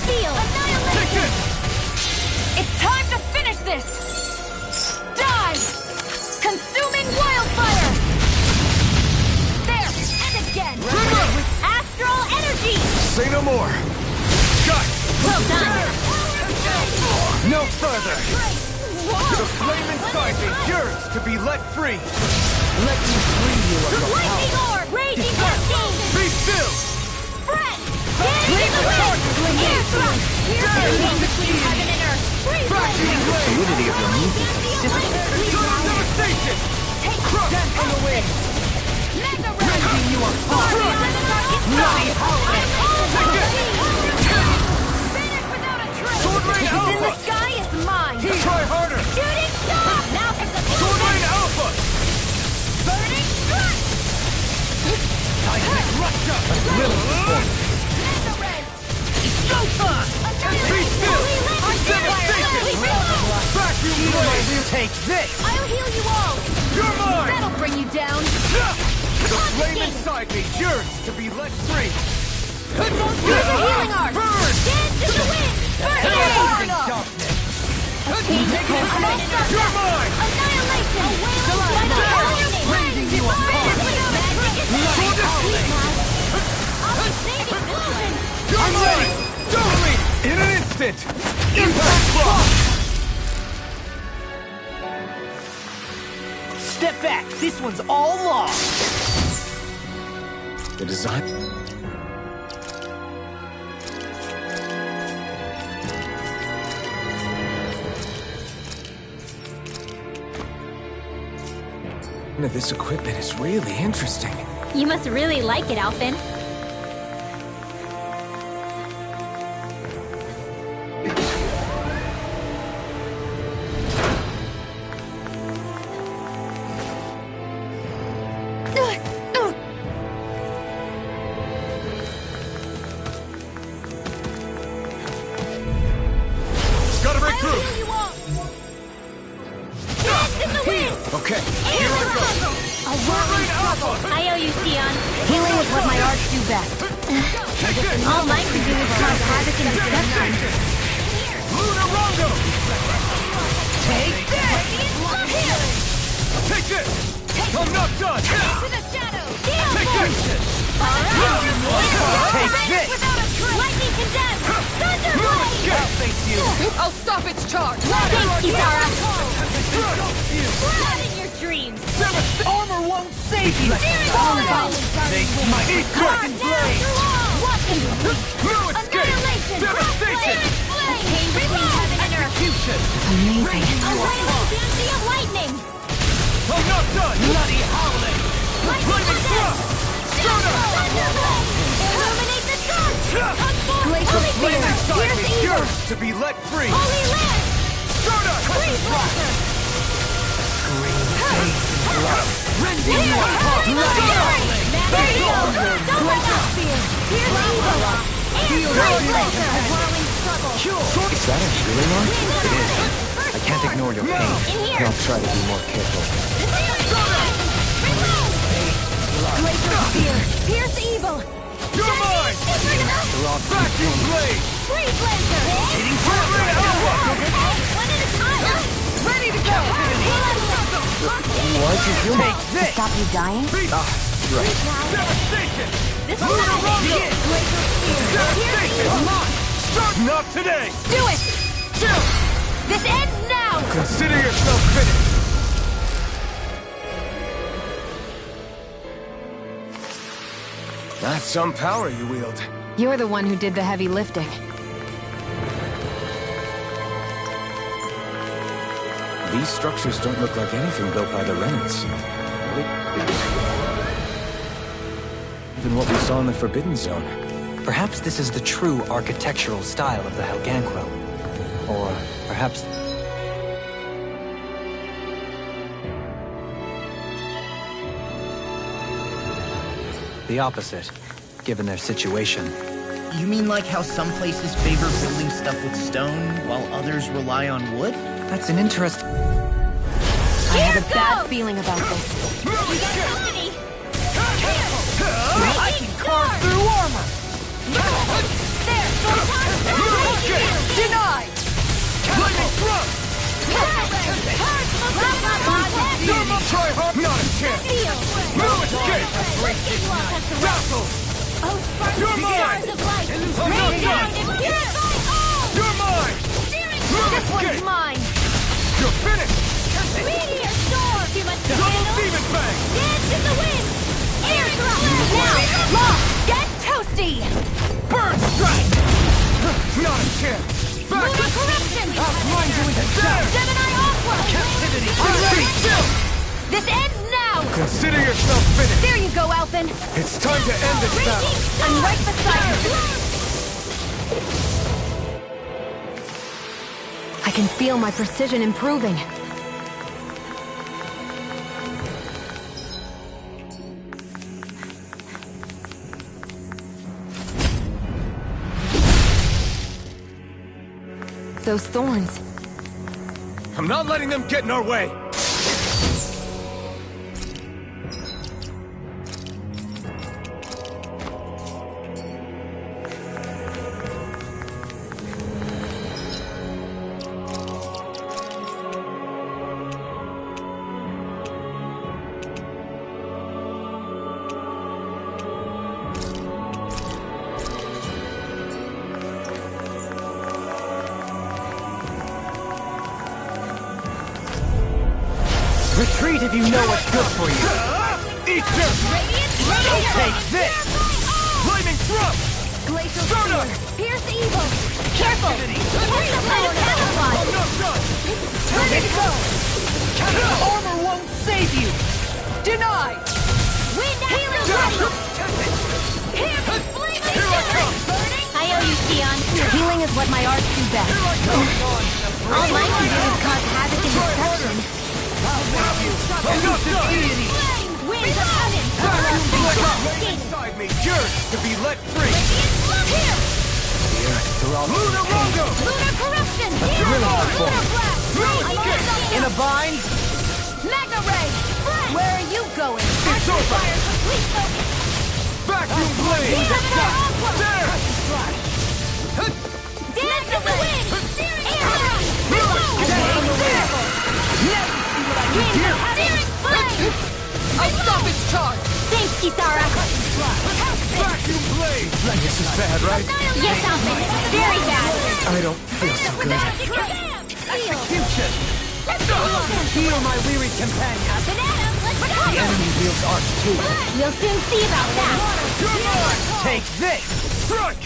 Steel. Take this! It's time to finish this! Die! Consuming wildfire! There! And again! With Astral energy. Say no more. Shut! Well done. No further! The flame inside me yearns to be let free! Let me free you of your Lightning power! orb. Raging cascade. Be still! Spread. Dance in the wind. Air thrust. Piercing between heaven and earth. Freeze lightning. The fluidity of your movement has dissipated. Eternal devastation! Dance on the wind! Mega Raging you apart! Bloody howling! Take it! Finish without a trace. Sword Rain In the Alpha! sky is mine. Try harder! Shooting star. Now for the Sword Rain Alpha! burning strike. Seismic Russia! Little performance! Mega red. Showtime! Be still! Devastation! Vacuum blade! Take this! I'll heal you all. You're mine! That'll bring you down. The flame inside me yearns to be let free! Here's a healing art. Burn! Dance in the wind. Burn darkness! You're mine! Annihilation. A wailing lightning. Raising you apart! Bloody howling! I'll be saving Wilson. You're mine! Totally! In an instant! Impact block! Step back. This one's all lost. The design... This equipment is really interesting. You must really like it, Alphen. Gotta break through! Dance in the wind. Okay. Here I go. I owe you, Sion. Healing is what my arts do best. All mine can do is cause havoc and destruction. Lunarongo! Take this! Here! Take this! I'm not done! To the shadows! Deal! Take this! Take this! Lightning condemned! Thunderblade! I'll face you! I'll stop its charge! Thanks, Kisara! You! Not in your dreams! Armor won't save you. They might eat dragon blade! Watch him! No escape! Annihilation! Devastation! Flame! Pain between heaven and earth! Execution! Amazing. A wailing dancy of lightning! I'm not done! Bloody howling! Lightning thrust! Thunderblade! Illuminate the dark! The flame inside me yearns to be let free! Holy land! Stardust! Freeze blaster! Green face blood! Is that a healing art? It is. I can't ignore your pain. I'll try to be more careful. Glacial spear, pierce evil. You're mine! Vacuum blade! Freeze lancer. Hitting forward! One at a time. Ready to go! Why'd you heal me? Take To this! stop you dying? Right. Devastation! This is Lunar not Rondo! Glacial spear, pierce Devastation! evil. Not today! Do it. This ends now. Consider yourself finished! That's some power you wield. You're the one who did the heavy lifting. These structures don't look like anything built by the Renans. Even what we saw in the Forbidden Zone. Perhaps this is the true architectural style of the Helganquil. Or perhaps... the opposite, given their situation. You mean like how some places favor building stuff with stone, while others rely on wood? That's an interest... I have a bad feeling about this. I can carve through armor! Denied. Lightning thrust! Try hard! Not a chance! No escape! Dazzle! You're mine! You're mine! No This one's escape! mine. You're finished! Meteor storm. Too much to Double handle. demon bang! Dance in the wind. Air thrust. Now, lock. Get toasty. Bird strike! Not a chance! Back! Lunar corruption. Outline you into death! Gemini aqua. Captivity! I'm ready. Still! This ends now. Consider yourself finished! There you go, Alphen. It's time to end this battle! I'm right beside you. I can feel my precision improving. Those thorns. I'm not letting them get in our way! Retreat if you know what's good for you. Eat this! Take this! Lightning thrust! Glacial Soda! spear. Pierce evil. Careful. Hurry up, let it satisfy. I'm not done! Ready to go. Armor won't save you! Denied. Wind healing ready. Here, flaming Here I come! I owe you, Sion. Healing is what my arts do best. All mine can do is cause havoc and destruction. I'm not deity! Winds of heaven. Lay inside me, yours to be let free! Here. Lunar Rondo! Lunar corruption. Here Lunar I go. blast. In a bind. Magna ray. Where are you going? It's over. Complete focus. Vacuum blade! There! Dance in the wind. Air thrust. Searing flame. I'll stop its charge! Thanks, Kisara. Vacuum blade! This is bad, right? Yes, Alphen. Very bad. I don't feel so good. Execution! Heal my weary companion. Banana, let's The go. enemy wields art too. We'll soon see about that. You're mine! Take this! Strike!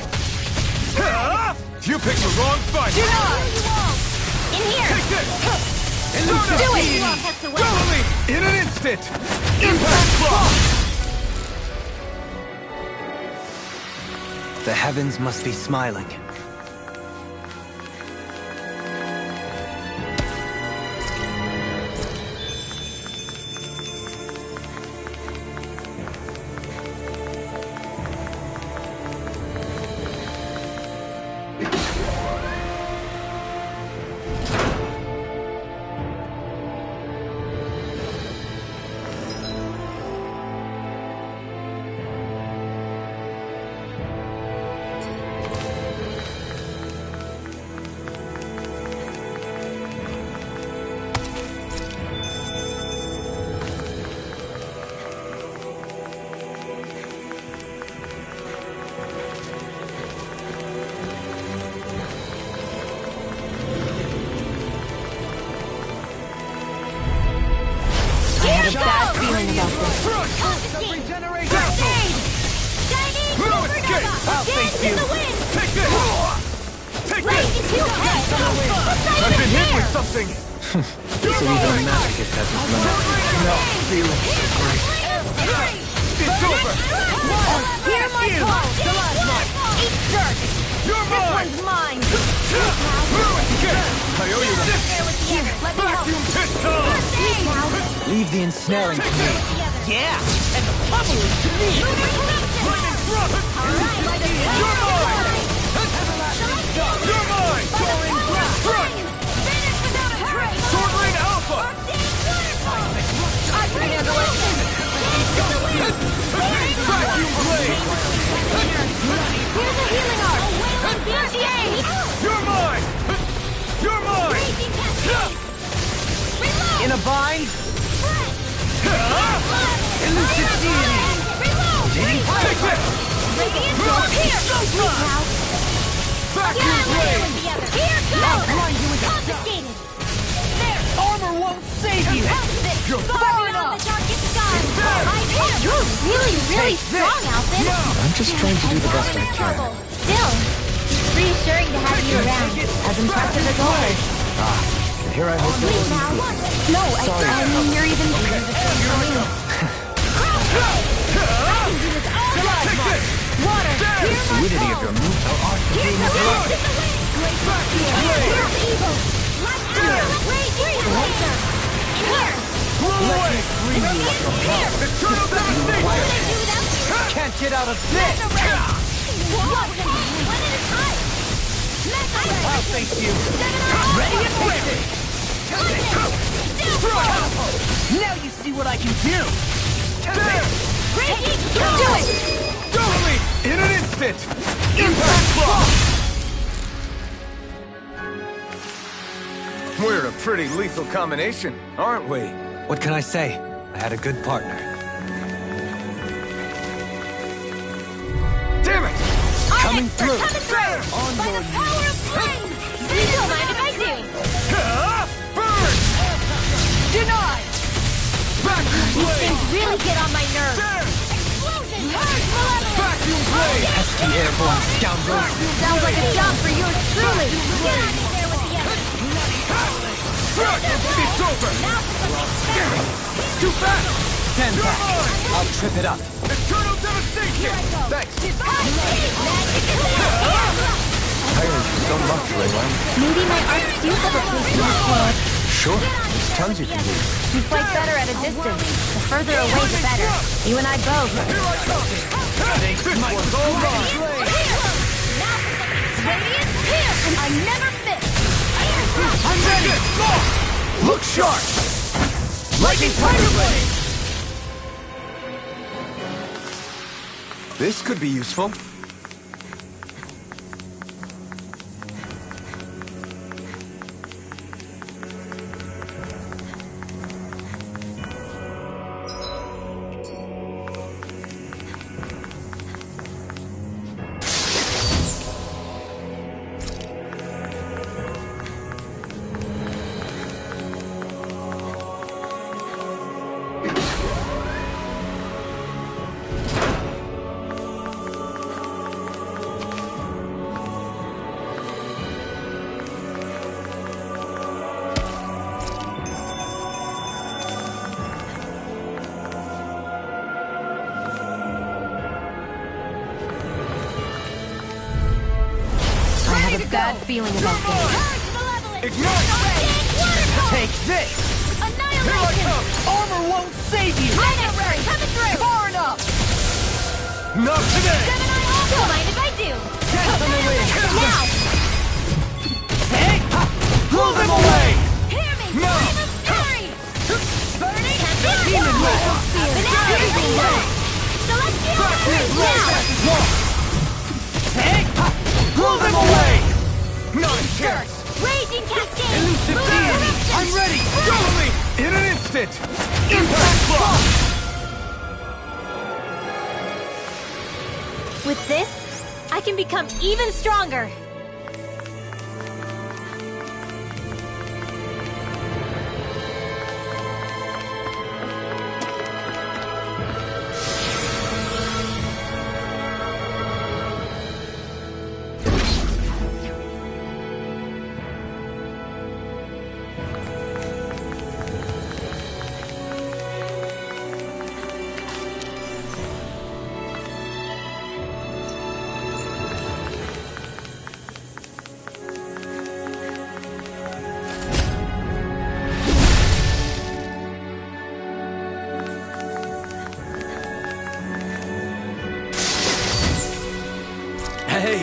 You picked the wrong fight! In here. Take this! Do it. You all have to wait. Totally! In an instant! Impact block! The heavens must be smiling. I've been hit with something! So even a masochist has his limits. No, feeling so great. It's over! Hear my call! Eat dirt! You're This mine! one's mine! I owe you one. Here, let me help. Pistol! Please now. Leave the ensnaring to me. Yeah, and the pummel is to me. Lightning thrust! You're mine! You're mine! Soaring blast strike! Finish without a trace! Sword Lane Alpha! I can handle it! Vacuum blade! Here's a healing art! BGA! You're mine! You're mine! Raging cascade! Reload! In a bind? Elusive deity! Reload! Take this! Radiant sword here! Now! Vacuum blade! Here goes! Confiscated! There! Armor won't save you. You're far beyond the darkest sky! I'm here! You're really strong, Alvin! I'm just trying to do the best I can. Still, it's reassuring to have you around. As impressive as always. And here I hope Please now. No, I mean you're even... Water, hear my Fluidity of call. your moves are art to Here being comes absorbed. the wind. Here's evil. Raging laser. Here. Let me free you of your Here. Eternal devastation! Can't get out of this! One at a time. I'll face you! Ready and waiting. Now you see what I can do. There! Raging, do it. Totally! In an instant! Impact block! We're a pretty lethal combination, aren't we? What can I say? I had a good partner. Damn it! Coming through! On by the power of flame. You don't mind if I do. Burn! Denied. Vacuum These blade! things really get on my nerves. There! Explosion! Malevolent! Vacuum blade! Pesky airborne scoundrels! Sounds like a job for yours truly. Get out of there with the others. Front! It's over! Now for something Damn it! It's too fast! Stand You're back! mine! I'll trip it up. Eternal devastation! Thanks! I earned you so much, Raylan. Maybe my art do have a place in this world. Sure, there's tons you can do. You fight better at a distance. The further away, the better. You and I both. Here I come! This one's all mine! Radiant here! I never miss! I'm ready! Look sharp! Lightning Tiger Blade! This could be useful. Bad feeling about this. Ignite! Take this. Here I Annihilation! come! Armor won't save you. Unnecessary! Coming through! Far enough. Not today! Don't mind if I do! Now! Hey, Blow them away! Hear me! No! Flame of fury! Burning! Demon Blade! Banana! Celestial! Now! hey, Blow them away! Not a chance! Raging cascade! Elusive Move deity! eruption! I'm ready! Totally! In an instant! Impact block! With this, I can become even stronger!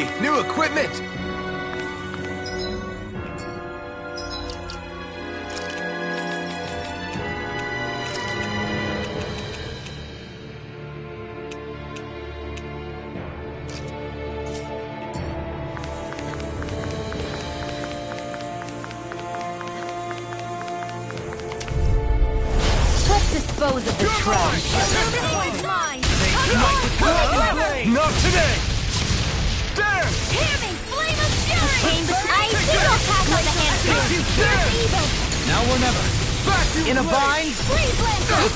Hey, new equipment! Dispose of the trash. Not today! Damn! Hear me! Flame of fury! I think I'll pass on the hand here. Here's evil! Now or never. Vacuum In a blade! bind? Freeze blade!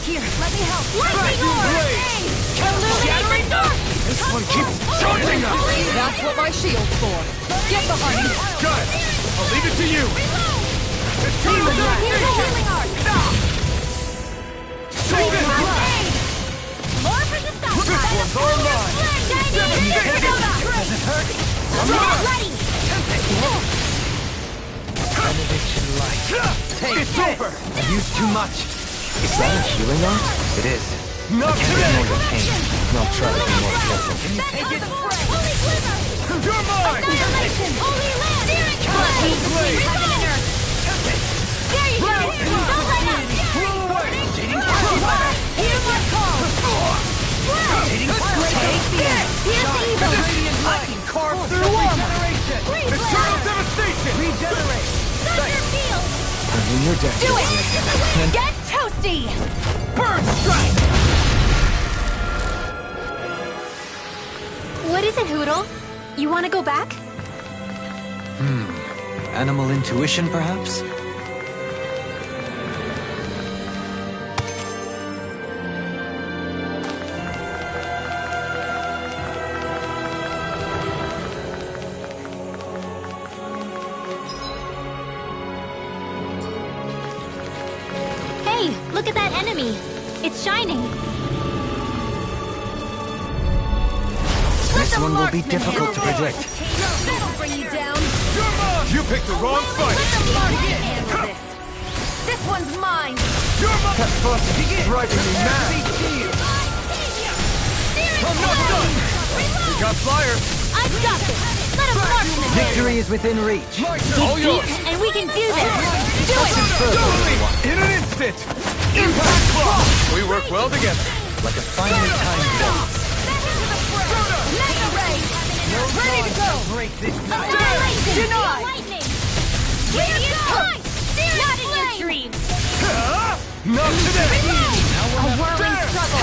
Here, let me help. Lightning Vacuum orb! blade! Illuminate the dark! This one keeps charging up! That's what my shield's for. Get behind me. Got it! I'll leave it to you! It's time to go! Healing art! Save it! More for the stuff! This one's all mine! Does it hurt? Ready! Benediction light. It's over! I've used too much. Is that a healing art? It is. Not Can't today! ignore your pain. I'll try to be more careful. Can you take it? Holy glimmer! You're mine! Annihilation! Holy land! Steering blade! Revolver! There you go! Don't let up! Blow away! Hear my call! Take this! Here's the evil! I can carve through armor. Freeze Eternal blast! devastation! Regenerate. Thunder field! I'm in your debt. Do it! Get toasty! Bird strike. What is it, Hoodle? You want to go back? Animal intuition, perhaps? Hey, look at that enemy. It's shining. This one will be difficult to predict. That'll bring you down! You're mine! You picked the wrong fight! This one's mine! You're mine! That fuss is driving me mad! I'm not done! We got flyers! I've got this! Let him marksman! Victory is within reach. All yours! And we can do this! Do it! Totally! In an instant! Impact block! We work well together. Like a finely timed waltz. Mega ray! Ready to go! Break this night. Annihilation! Denied. Lightning! Radiant point! Not in your dreams! Not today! A whirling struggle!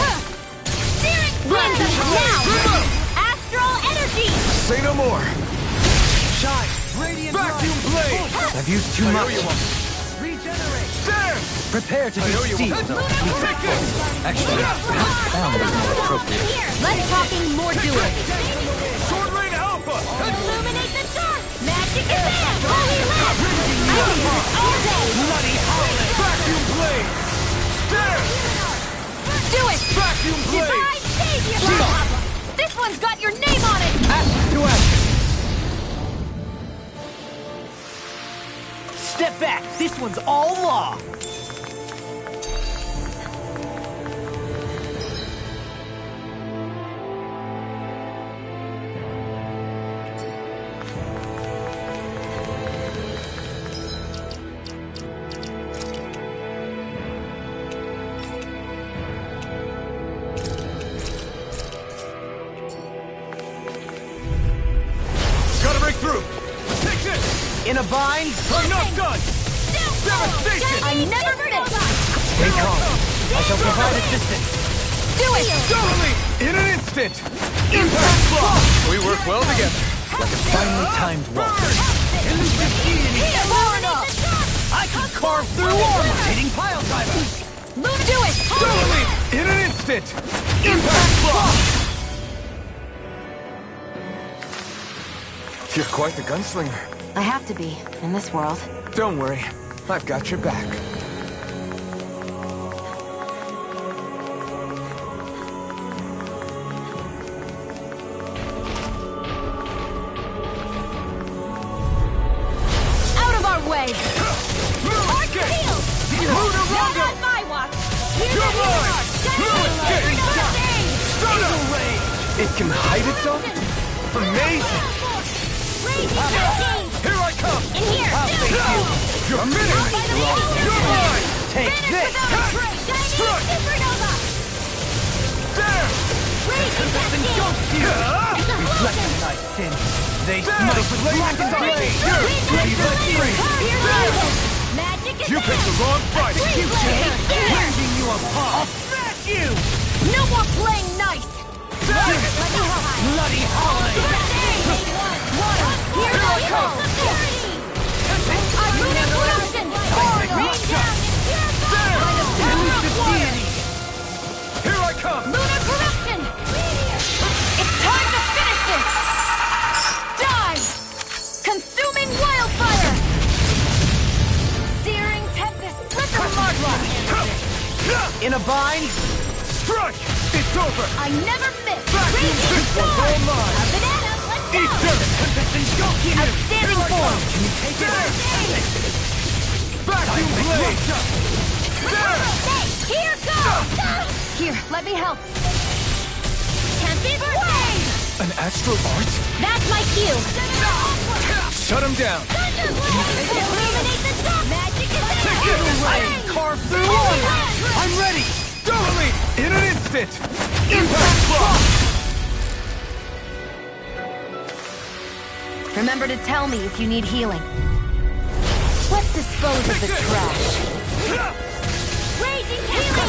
Steering blade! Now! Astral energy! Say no more! Shine. Radiant Vacuum blade! I've used too I know much. you want. Regenerate. Damn! Prepare to I be know you sealed. want. Take this! Actually, perhaps found is more appropriate. Less talking, more doing! Sword Rain Alpha! Illuminate the dark! Magic is there! Holy land! I can do this all day! Bloody howling. Vacuum blade! Damn! Do it! Vacuum blade! Divine savior! This one's got your name on it! To action. Step back. This one's all law. Gotta break through! Take this! In a bind. I'm not done! Devastation! I never miss! Stay calm. I shall provide assistance. Do it! Totally! In an instant! Impact block! We work well together. Like a finely timed waltz. I can carve through armor. Hitting pile driver. Move, do it! Totally! In an instant! Impact block! You're quite the gunslinger. I have to be, in this world. Don't worry. I've got your back. Out of our way! Hard field! Not on my watch! You're mine! No escape! It can hide itself? Amazing! Here I come! In here! I'll face you! You're finished! You're mine! Take this! Struck! Supernova! There! Raging cascade! Reflecting my sin. They There! smite with black and Blade! blade. Leave us free! Magic is You picked the wrong fight! Rending you apart. I'll smash you! No more playing nice! Bloody holiday. Here I come! Lunar corruption! Rain down and purify the power of water! Here I come! Lunar corruption! It's time to finish this! Die! Consuming wildfire! Searing tempest! Let the mark run! In a bind. Strike! It's over! I never miss! Vacuum! This one's all mine! A banana! Let's go! Eat dirt! Outstanding form! Can you take it? Vacuum blade! There! Here goes! Here, let me help. Tempest wave! An astral art? That's my cue! Shut him down! Illuminate the dark! Magic is Take it! Rain! Carve through one! I'm ready! Totally! In an instant! Impact block! Remember to tell me if you need healing. Let's dispose of the trash. Raging healing!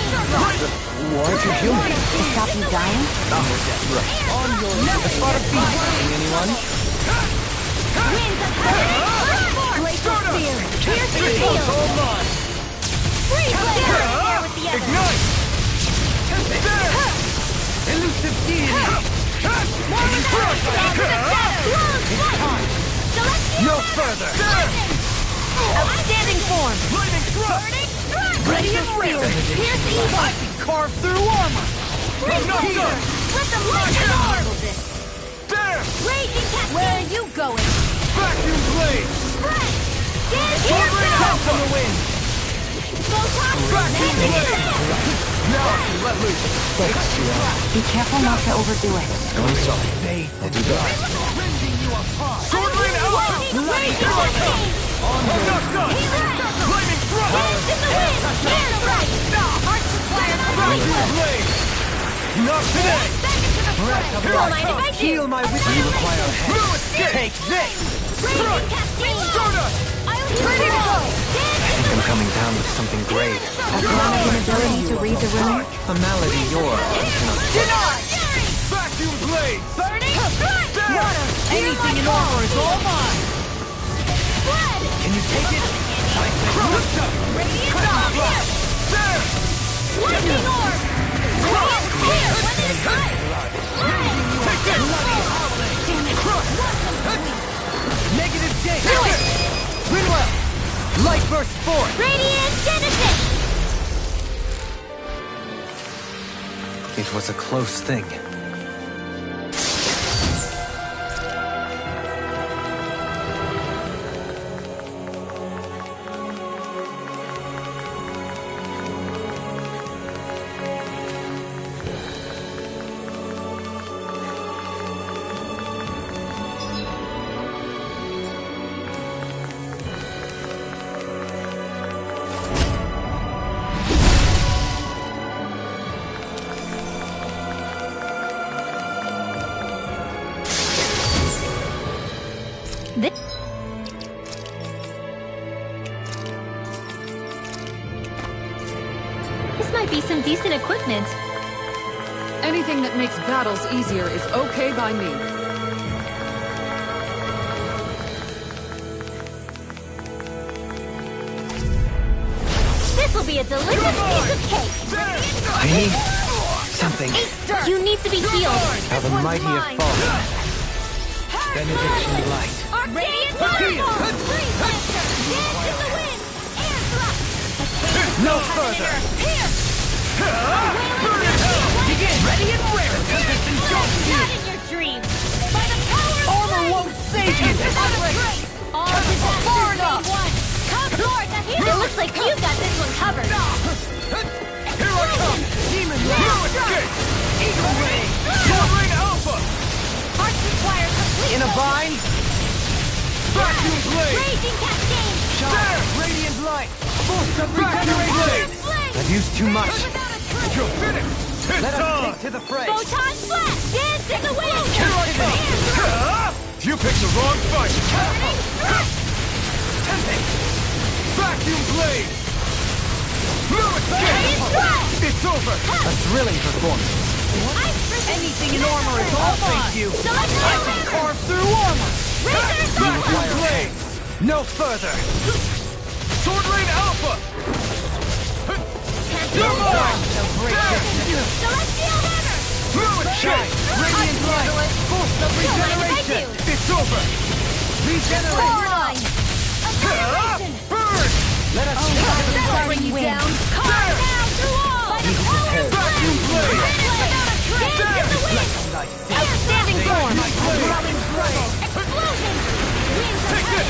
Why don't you heal me? To stop you dying? On your spot of feet. Anyone? Winds of heaven! Glacial spear! Piercing field! All mine! Free blade! Air with the evidence! Ignite! Elusive deity! More with the No further! Outstanding form! Lightning thrust! Ready and real! Pierce evil! I can carve through armor! Free Not blade! done! Let them light the orb! There! Raging cascade! Where are you going? Vacuum blade! Spread! Stand here! Soaring Go! alpha! the wind! Photon! Vacuum Magic blade! is Now I can let loose! Thanks, Be careful not to overdo it. I'm sorry. I'll do that. Rending you apart! Sword Rain Alpha! Raging cascade! I'm not done! Flaming thrust! Winds in the wind! Air strike! Heart required Vacuum blade! Not today! Back into the fray! Don't mind if I do! Heal my weakness. Require No escape! Take this. Raging cascade! Donut! I'll ready to go! I think I'm coming down with something grave. An ability to read the room? A malady yours cannot. Denied! Vacuum blade! Burning! Strike! There! Anything in order is all mine! Spread! Can you take it? Radiant here! There! Lightning orb! Radiant here! When it is right! Take this! Negative J. Do it! Rinwell! Light burst forth! Radiant Genesis! It was a close thing. This might be some decent equipment. Anything that makes battles easier is okay by me. This'll be a delicious piece of cake! I need something. You need to be healed! How the mighty have fallen. Benediction light. Radiant Waterfall! Freeze Lancer! Dance in the wind! Air thrust! No further. Here! Begin. Ready and rare. Tempest engulfs you. Not in your dreams! By the power of Armor flame! won't save you. All disasters made one! Come forth! It looks like you got this one covered! Here I come! Demon No light. escape! Eagle ray. Sword Rain Alpha! Hearts require Vacuum blade! Raging cascade! There! Radiant light! Force of Vacuum blade! I've used too much. You're finished! Let It's us on! take to the fray. Boton flash! Dance in the wind! Here I come! You picked the wrong fight! Vacuum blade! No escape! It's over! A thrilling performance. Anything in armor is all thank you! I can Carve through armor. Vacuum blade! No further. Sword Rain Alpha! You're mine! Celestial hammer! No escape! Radiant light. Force of regeneration. It's over! Regenerate. Annihilation! Burn! Let us take to the That'll fray. bring you down! Carve down through all! By the power of Vacuum blade! without a trace! Dance in the wind! Outstanding form! Growing flame. Explosion! Winds of Take this!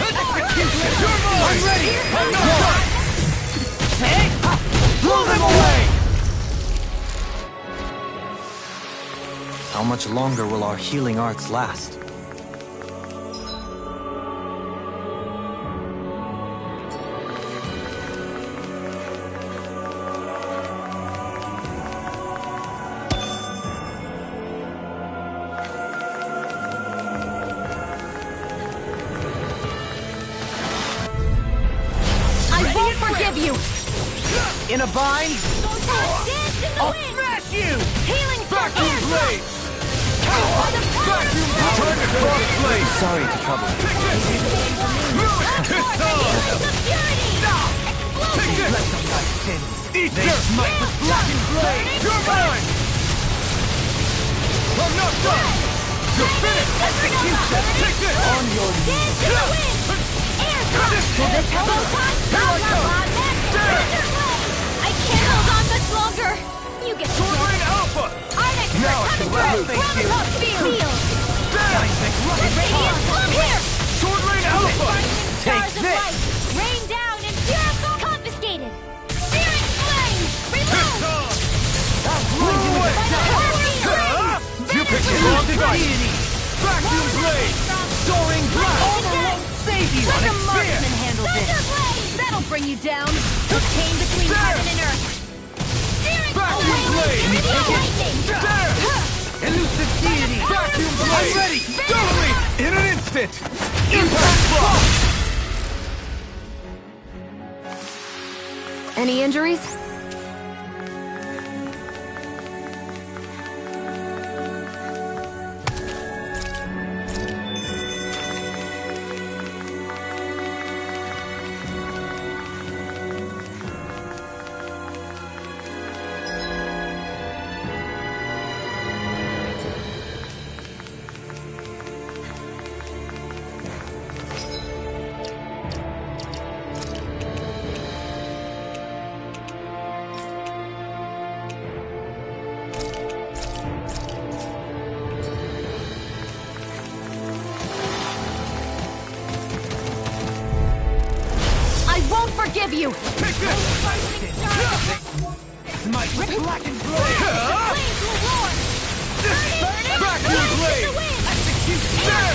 Execution! You're mine! I'm ready. I'm not done! Blow them away. How much longer will our healing arts last? I won't forgive you! In a bind? Dance in the I'll wind! smash you! Healing Vacuum circle! blade! By the power Vacuum return to cross blade! Sorry to trouble you. It's on! of purity! Take Explosion! this! Eat this! Blackened blade. You're mine! I'm not done! You're finished! Execution! Take this! On your knees. Dance in the wind! Air touch! Will this help? Boton! I can't hold on much longer! You get Sword Rain Alpha! I'm expert Now I can coming through! face you. Ground field! There! Radiant flow here! Sword Rain Alpha! Stars of light! Rain down and purify! Confiscated! Searing flame! It's Remove! on! By the power of flame! You picked the wrong fight! Vacuum blade! Soaring blast. Save you! Like a marksman handles it! That'll bring you down! The chain between heaven and earth! Searing Vacuum blade! lightning! There! Elusive deity. Vacuum blade! I'm ready. Totally! In an instant! Impact block! Any injuries? Forgive you! Take this! Smite with blackened blade. Flames will roar! Vacuum blade! Execution. There!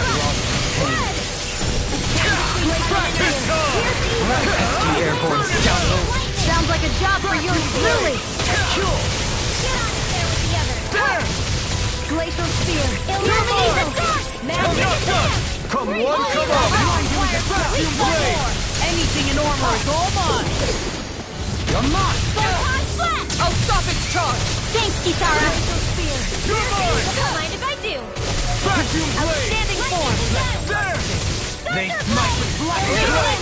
The airborne scoundrel. Sounds like a job for yours truly! Get out there with the others! There! Glacial spear! Illuminate the dark! I'm not done! Come one, come all! Vacuum blade! Anything in armor is all mine! You're mine. Boton flat! I'll stop its charge. Thanks, Kisara! Glacial spear! You're mine! Don't mind if I do! Vacuum blade! Outstanding form! There! They smite with blackened blade.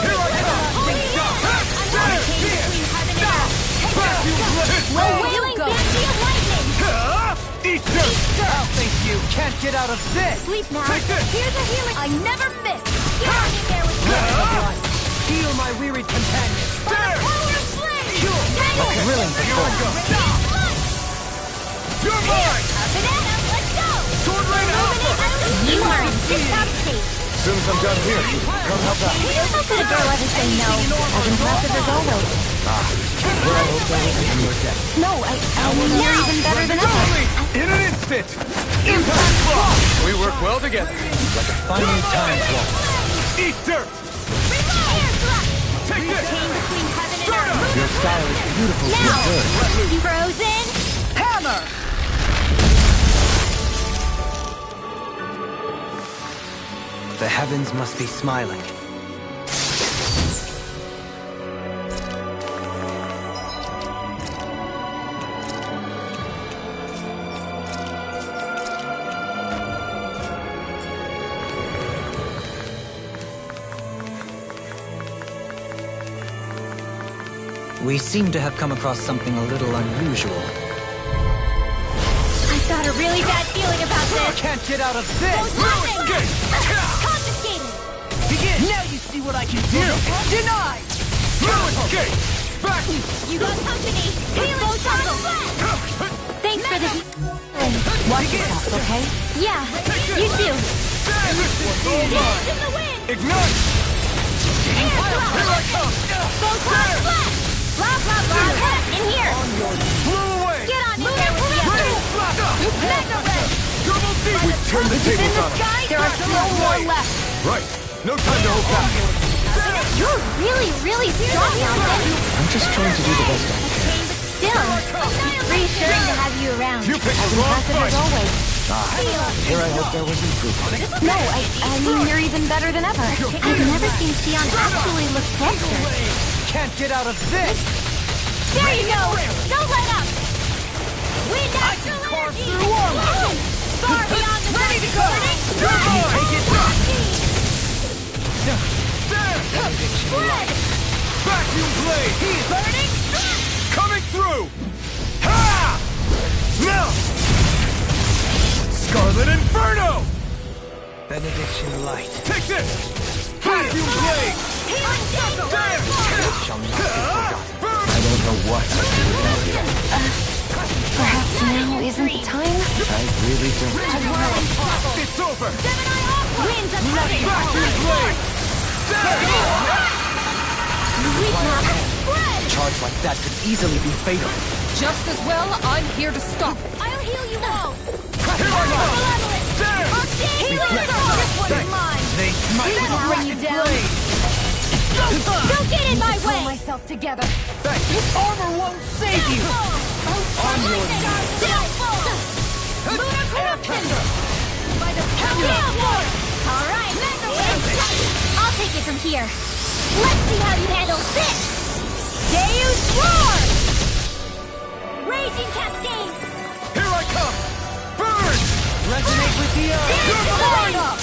Here I come! There! Here! Vacuum blade! Wailing banshee of lightning! Eat this! I'll think you can't get out of this. Sleep now! Take this! Here's a healing! I never miss! Get out in there with me! Heal my wearied companion. There! Power of flame! A thrilling performance. You're mine! Banana, let's go! Sword Rain Alpha! You are in tip-top state! Soon as I'm done here, come help out. How could a girl ever say no? As impressive as always. Where I hope that was in your death. No, I mean you're even better than ever. In an instant! That's it! Impact block! We work well together. Like a finely timed wall. Eat dirt! Take this! Between heaven and earth. Your style is beautiful to Now, observe. frozen. Hammer! The heavens must be smiling. We seem to have come across something a little unusual. I've got a really bad feeling about this. Can't get out of this! Confiscated! Begin! Now you see what I can do! Denied! No escape! Back! You got company. Healing cycle. Thanks for the... Watch yourself, okay? Yeah, you too. Stand! Dance in the wind. Ignite! Air Here I come! Photon flash. Blah, blah, blah. In here. Blow away! Get on in there with the others. Mega red. Double D! We turn the tables on them. There are still more left. Right. No time to hold back. You're really, really strong, Mountain. I'm just trying to do the best I can. Still, it's reassuring to have you around. You picked As the wrong impressive as fight! always. Here I hope there was improvement. No, I mean, you're even better than ever. I've never seen Xion actually look flustered. Can't get out of this! There you go! Don't let up! Wind astral carve energy! through armor. Far beyond the Ready to go! Take it! Spread! Vacuum blade! He's burning! Coming through! Ha! Now! Scarlet Inferno! Benediction light. Take this! Vacuum blade! Healing cycle! Shall not be forgotten. I don't know what to do without you. Perhaps now isn't the time? I really don't. It's over! Gemini Aqua! Winds of heaven! Vacuum blade! Spread! A charge like that could easily be fatal. Just as well, I'm here to stop. I'll heal you all! Here I come! Malevolent! There! Healing circle! This one's mine! They smite. That'll bring you down! Don't get in my way! Myself together. This armor won't save you! On your Lunar corruption! By the power of war! Alright, I'll take it from here. Let's see how you handle this! Deus Roar! Raging Cascade! Here I come! Burn! Resonate with the earth. You're the line up!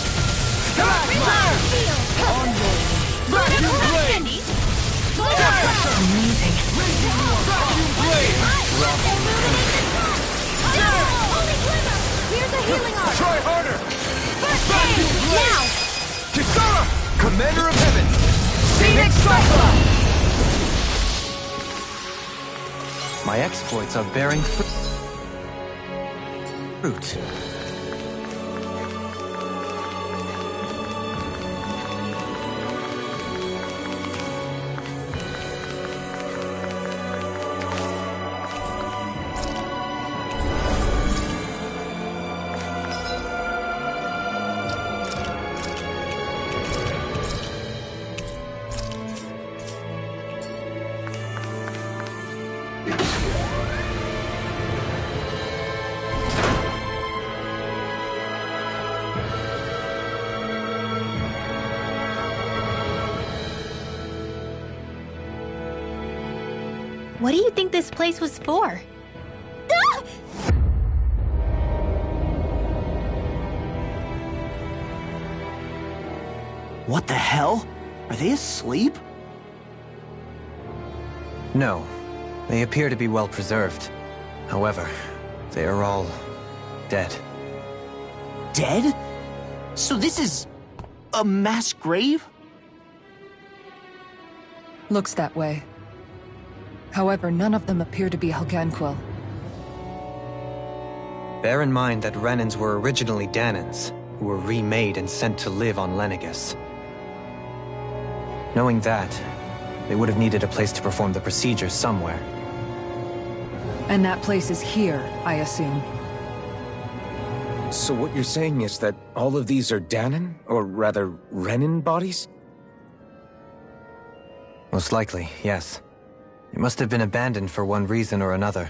Vacuum blade! Amazing. Vacuum blade! Here's a healing arm! Try harder! Vacuum now! Kisara! Commander of Heaven! Phoenix Cyclone! My exploits are bearing fruit. What do you think this place was for? What the hell? Are they asleep? No, they appear to be well preserved. However, they are all dead. Dead? So this is a mass grave? Looks that way. However, none of them appear to be Helganquil. Bear in mind that Renans were originally Danans, who were remade and sent to live on Lenegus. Knowing that, they would have needed a place to perform the procedures somewhere. And that place is here, I assume. So what you're saying is that all of these are Danon, or rather, Renin bodies? Most likely, yes. It must have been abandoned for one reason or another.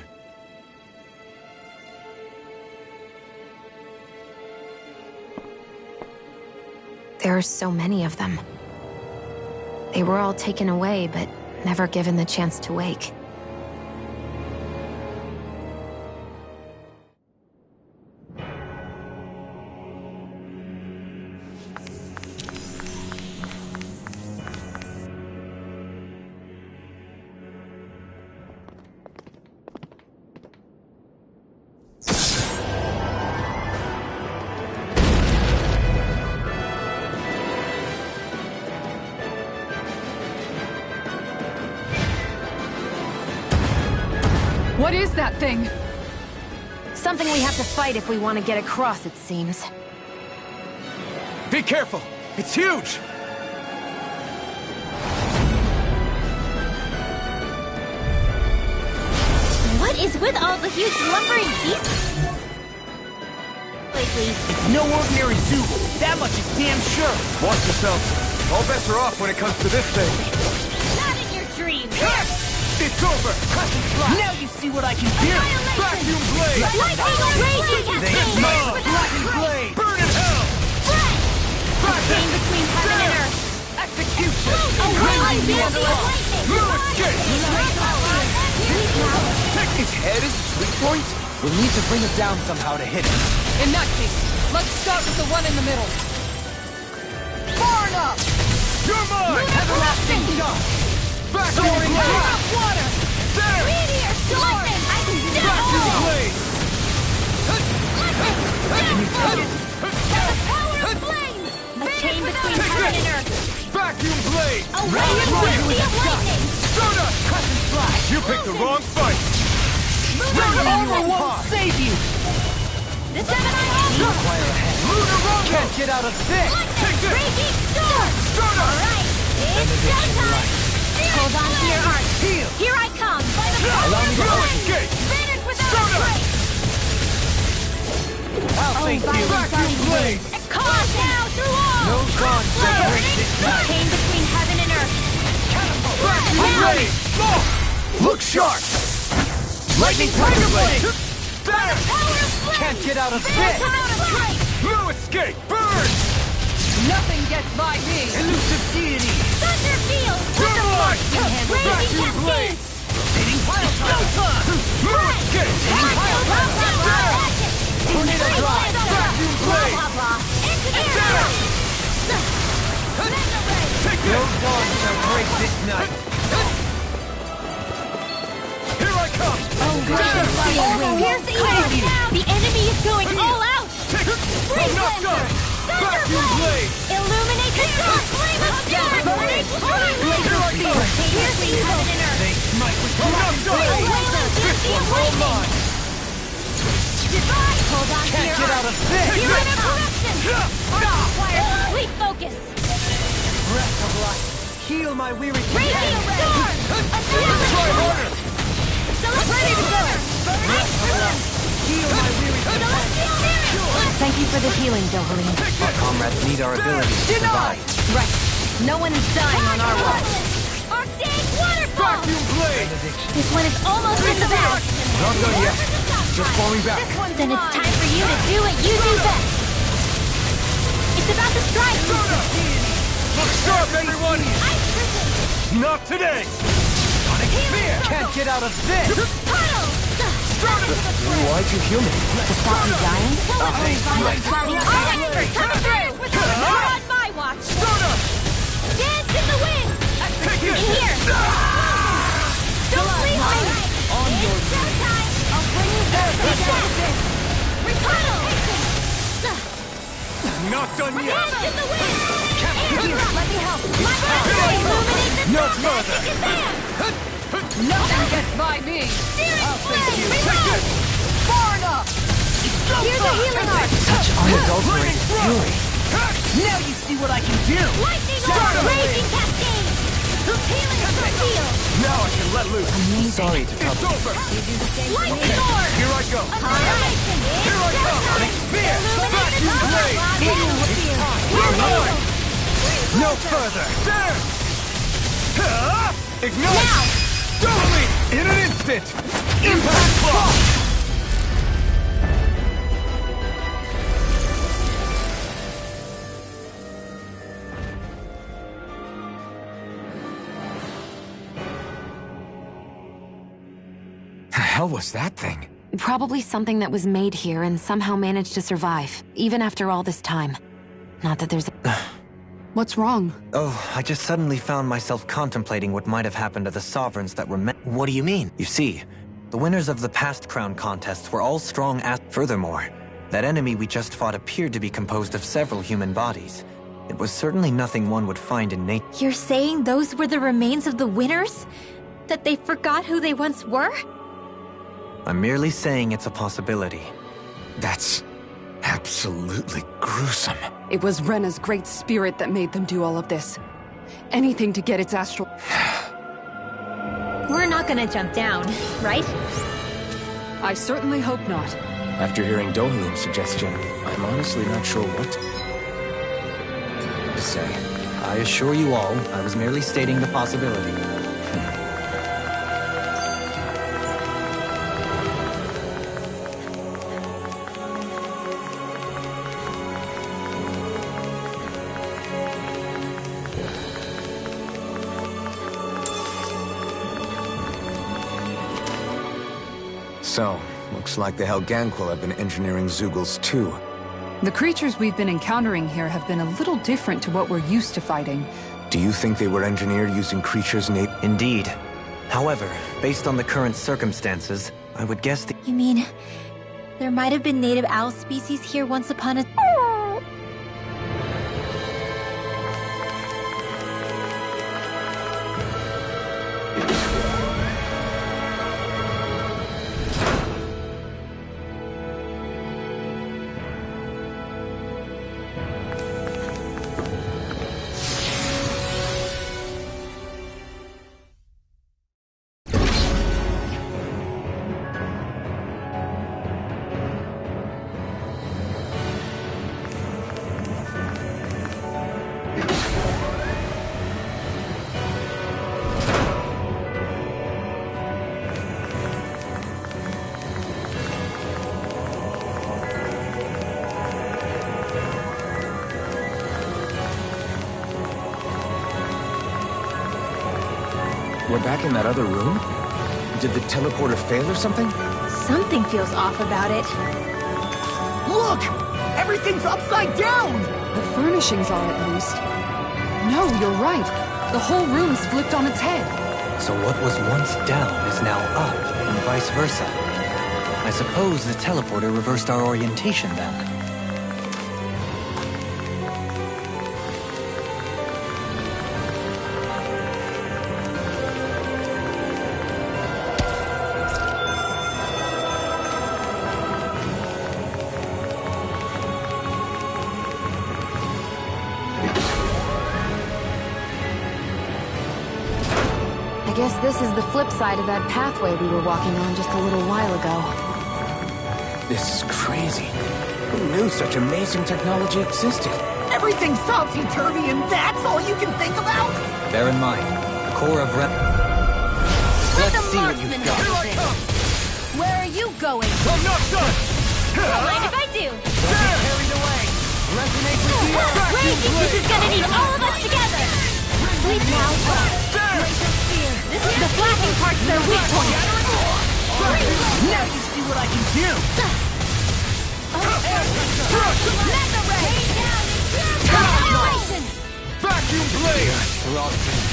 There are so many of them. They were all taken away, but never given the chance to wake. What is that thing? Something we have to fight if we want to get across, it seems. Be careful! It's huge! What is with all the huge lumbering beasts? Lately. It's no ordinary subo. That much is damn sure. Watch yourself. All bets are off when it comes to this stage. Not in your dreams! It's over! Cut and slide! Now you see what I can do! Vacuum blade! Raging cascade! Blackened blade! Burn in hell! Chain between heaven and earth! Execution! No escape! His head is its weak point? We'll need to bring it down somehow to hit it. In that case, let's start with the one in the middle. Far enough! You're mine! Everlasting shot! Vacuum blade! Water! There! Meteor storm! I can Vacuum blade! The power of flame! A chain between heaven and earth! Vacuum blade! A ray of lightning! Soda! Cut and slash! You picked the wrong fight! Armor won't save you! The Gemini Alpha! Lunar Rumble! Can't get out of this! Take this! Raging storm! Soda! Alright, it's showtime! Hold on to your arc! Heal! Here I come! By the power Allow me to of flame! escape! Vanished without Soda! a trace! I'll thank you! Vacuum blade! Cause now through all! No dawn separates this night! Chain between heaven and earth! Vacuum blade! Look sharp! Lightning tiger blade! There! Power of flame! Can't get out of Without this! a trace! No escape! Burn! Nothing gets by me! Elusive deity! Thunder field! You're mine! Raging Vacuum blade! cascades! Hitting pile time! No escape! Hitting pile time! Tornado drive! Vacuum blade! Blah, blah, blah. Into the There! air! Mega ray! Take this! No dawn shall break this night! Here I come! Here's the evil! The enemy is going all out! Take it! I'm not done! Vacuum blade! Illuminate the dark! Flame of dark! Here's the heaven and earth! They smite with I'm not done! This one's all mine! Divide! Hold on to Can't your get out arc. of this! You're in a correction! Requires complete focus! Breath of life! Heal my weary Raging storm! Try harder! Ready to go! Heal my weary Thank you for the healing, Dohaline. Our comrades need our abilities to survive. Right. No one is dying on our watch. Arctic waterfall! Vacuum blade! This one is almost in the bag. Not done yet. Just falling back. Then it's time for you to do what you do best. It's about to strike. Soda! Look sharp, everyone! Ice prison. Not today! Sonic Spear! Can't get out of this! Puddle. Why'd you heal me? To stop me dying? Our expert coming through. You're on my watch. Soda! Dance in the wind. Take In it! here. Don't leave me. It's showtime. I'll bring you back to death. Repuddle. Not done yet! Dance in the wind. Here, let me help. My birthday. Illuminate the No dark. further. Shazam. Nothing gets by me! Searing flame. Take it! Far enough! Here's a healing arc. Such unadulterated fury. Now you see what I can do! Lightning arc. Raging cascade. Healing field. Now I can let loose! Sorry to It's over! Lightning orb. Here I go! Annihilation. Here I come! Sonic Spear! Vacuum Blade! You're mine! No further! Ignite! Now! Totally! In an instant! Impact Block! The hell was that thing? Probably something that was made here and somehow managed to survive, even after all this time. Not that there's What's wrong? Oh, I just suddenly found myself contemplating what might have happened to the sovereigns that were meant. What do you mean? You see, the winners of the past crown contests were all strong Furthermore, that enemy we just fought appeared to be composed of several human bodies. It was certainly nothing one would find in nature. You're saying those were the remains of the winners? That they forgot who they once were? I'm merely saying it's a possibility. That's absolutely gruesome. It was Rena's great spirit that made them do all of this. Anything to get its astral... We're not gonna jump down, right? I certainly hope not. After hearing Dohalim's suggestion, I'm honestly not sure what to say. I assure you all, I was merely stating the possibility. So, looks like the Helganquil have been engineering Zeugles too. The creatures we've been encountering here have been a little different to what we're used to fighting. Do you think they were engineered using creatures native? Indeed. However, based on the current circumstances, I would guess the... You mean, there might have been native owl species here once upon a... We're back in that other room? Did the teleporter fail or something? Something feels off about it. Look! Everything's upside down! The furnishings are, at least. No, you're right. The whole room's flipped on its head. So what was once down is now up, and vice versa. I suppose the teleporter reversed our orientation then. I guess this is the flip side of that pathway we were walking on just a little while ago. This is crazy. Who knew such amazing technology existed? Everything's topsy-turvy and that's all you can think about? Bear in mind, the core of Let's see what you've got. Here I come! Where are you going? I'm not done! Don't mind if I do. Carried away! Resonate with the Raging, this is gonna need all of us together. Sleep now. The flashing part's their weak point. Now you see what I can do! Mega ray! Annihilation! Vacuum Blade!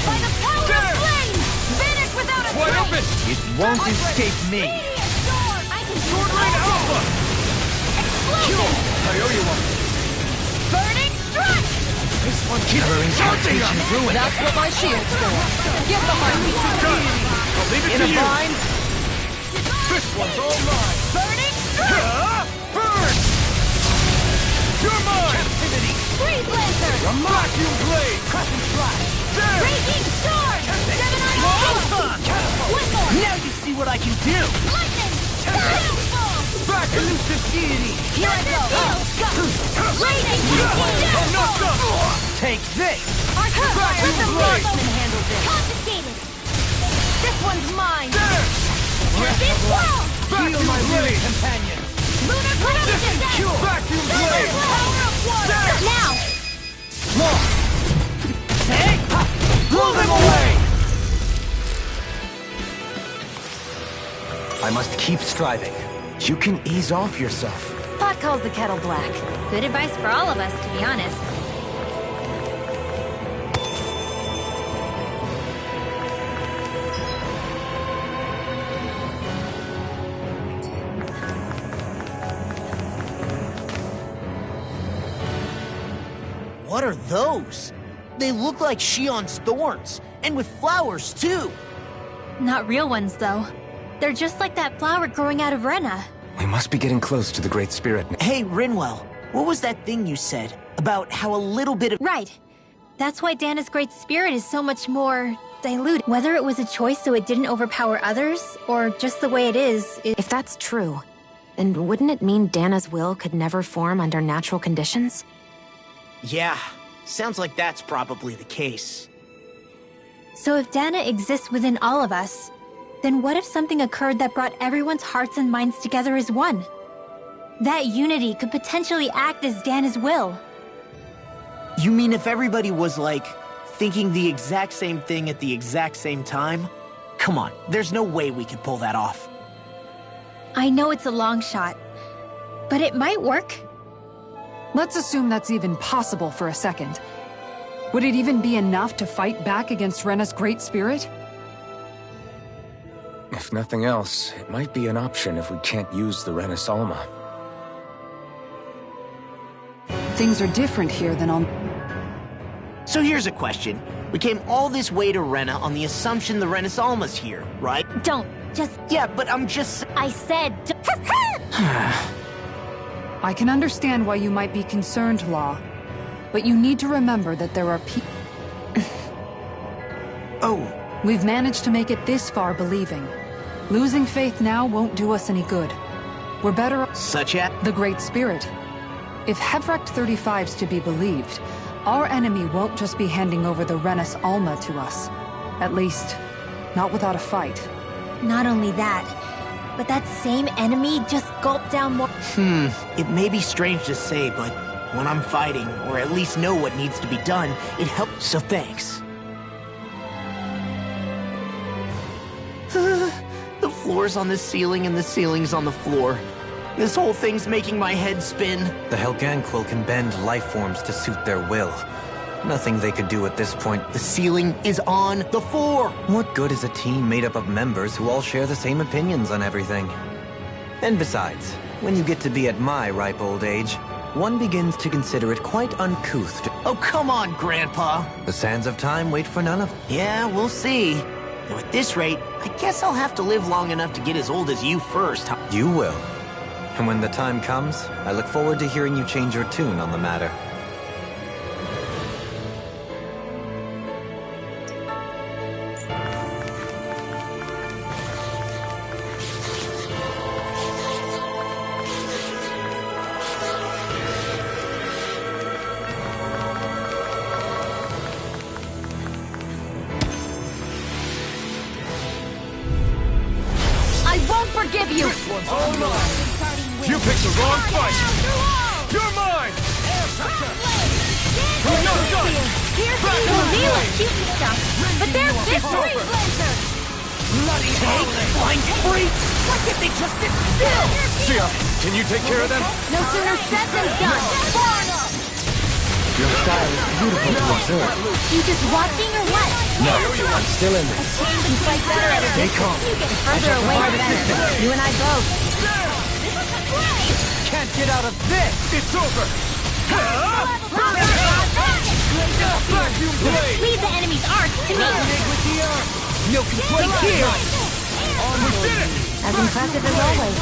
By the power of flame! Vanish without a Wide trace! open! It won't escape me! Radiant storm! I can Sword Rain Alpha! Explosion! I owe you one. Burning strike! This one keeps taunting us! That's what my shield's for. Get the heartbeat. Done! I'll leave it to you! This one's all mine! Burning strike! Burn! You're mine! Captivity! Freeze laser! Vacuum Blade! Crescent Slash! There! Raging storm! Gemini Whistle! Now you see what I can do! Lightning! Beautiful! Back! Elusive deity! Here I go! Raging! Take this! Our Back let to the blade! marksman handle this! Confiscated! This one's mine! There! Champion swirl! Feel my blade, companion! Lunar prediction! Vacuum blade! Power of water! Now! Law! Take! Blow them away! I must keep striving. You can ease off yourself. Pot calls the kettle black. Good advice for all of us, to be honest. What are those? They look like Shion's thorns, and with flowers too. Not real ones, though. They're just like that flower growing out of Rena. We must be getting close to the Great Spirit. Hey, Rinwell, what was that thing you said about how a little bit of— Right. That's why Dana's great spirit is so much more diluted. Whether it was a choice so it didn't overpower others, or just the way it is, If that's true, then wouldn't it mean Dana's will could never form under natural conditions? Yeah, sounds like that's probably the case. So if Dana exists within all of us, then what if something occurred that brought everyone's hearts and minds together as one? That unity could potentially act as Dana's will. You mean if everybody was, like, thinking the exact same thing at the exact same time? Come on, there's no way we could pull that off. I know it's a long shot, but it might work. Let's assume that's even possible for a second. Would it even be enough to fight back against Rena's great spirit? If nothing else, it might be an option if we can't use the Renasalma. Things are different here than on... So here's a question. We came all this way to Rena on the assumption the Renasalma's here, right? Don't. Just... Yeah, but I'm just... I said... I can understand why you might be concerned, Law. But you need to remember that there are people... Oh. We've managed to make it this far believing. Losing faith now won't do us any good. We're better off... Such as? The Great Spirit. If Hevrecht 35's to be believed, our enemy won't just be handing over the Renas Alma to us. At least, not without a fight. Not only that, but that same enemy just gulped down more... It may be strange to say, but when I'm fighting, or at least know what needs to be done, it helps, so thanks. The floor's on the ceiling and the ceiling's on the floor. This whole thing's making my head spin. The Helganquil can bend life forms to suit their will. Nothing they could do at this point. The ceiling is on the floor! What good is a team made up of members who all share the same opinions on everything? And besides, when you get to be at my ripe old age, one begins to consider it quite uncouth to... Oh, come on, Grandpa! The sands of time wait for none of... Yeah, we'll see. Though at this rate, I guess I'll have to live long enough to get as old as you first, huh? You will. And when the time comes, I look forward to hearing you change your tune on the matter. Forgive you! This one's all mine! You picked the wrong fight! You're mine! Another gun! Here's the reveal of cute and stuff, but there's victory! Bloody take! Blind freak! Why can't they just sit still? Sia, can you take care of them? No sooner said than done! Far enough! Your style is beautiful to observe. You just watching or what? No, I'm still in this. Ashamed and fight better at a Stay distance. calm. You get further away the better. You and I both. Can't get out of this! It's over! Vacuum blade! Leave the enemy's arts to me! With the arm! No complaint here! We did it! As impressive as always.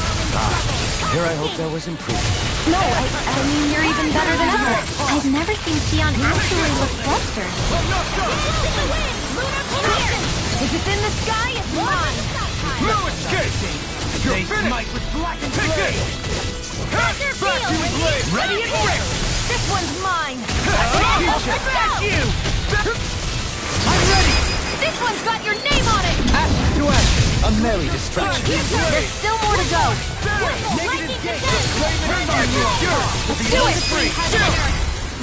Here I hope there was improvement. No, I mean you're even better than ever. I've never seen Xion actually look flustered. If it's in the sky, it's mine! No escape! They smite with blackened blade! Vacuum blade! Ready and ready! This one's mine! Back you! I'm ready! This one's got your name on it! Ashes to ashes, a merry distraction. There's still more to go! Negative gate! Do it!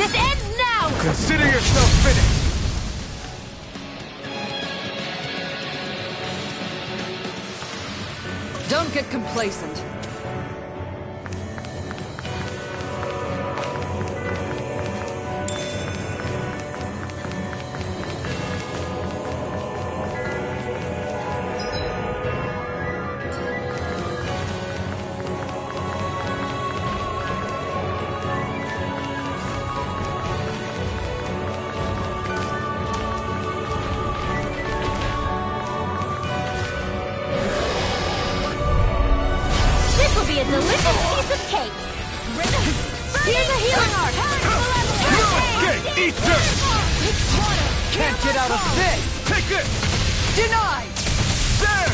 This ends now! Consider yourself finished! Don't get complacent. A delicious piece of cake! Here's a healing art! Okay, eat this! Can't get out of this! Take this! Denied! There!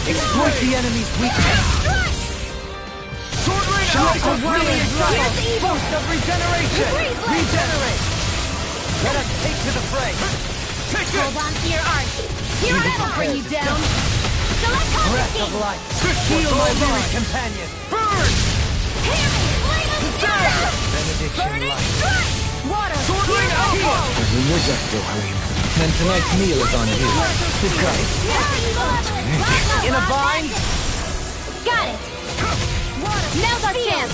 Exploit the enemy's weakness. Sword rain Shout alpha! for brilliant trouble! Boost of regeneration! Regenerate! Let us take to the fray! Take this! Hold on to your art! Here, that'll bring you down! Select Breath of life! Heal my weary companion! Burn! Benediction light! Water! Sword rain alpha! Then tonight's meal is on you. Good guy. In a bind? Got it! Now's our chance!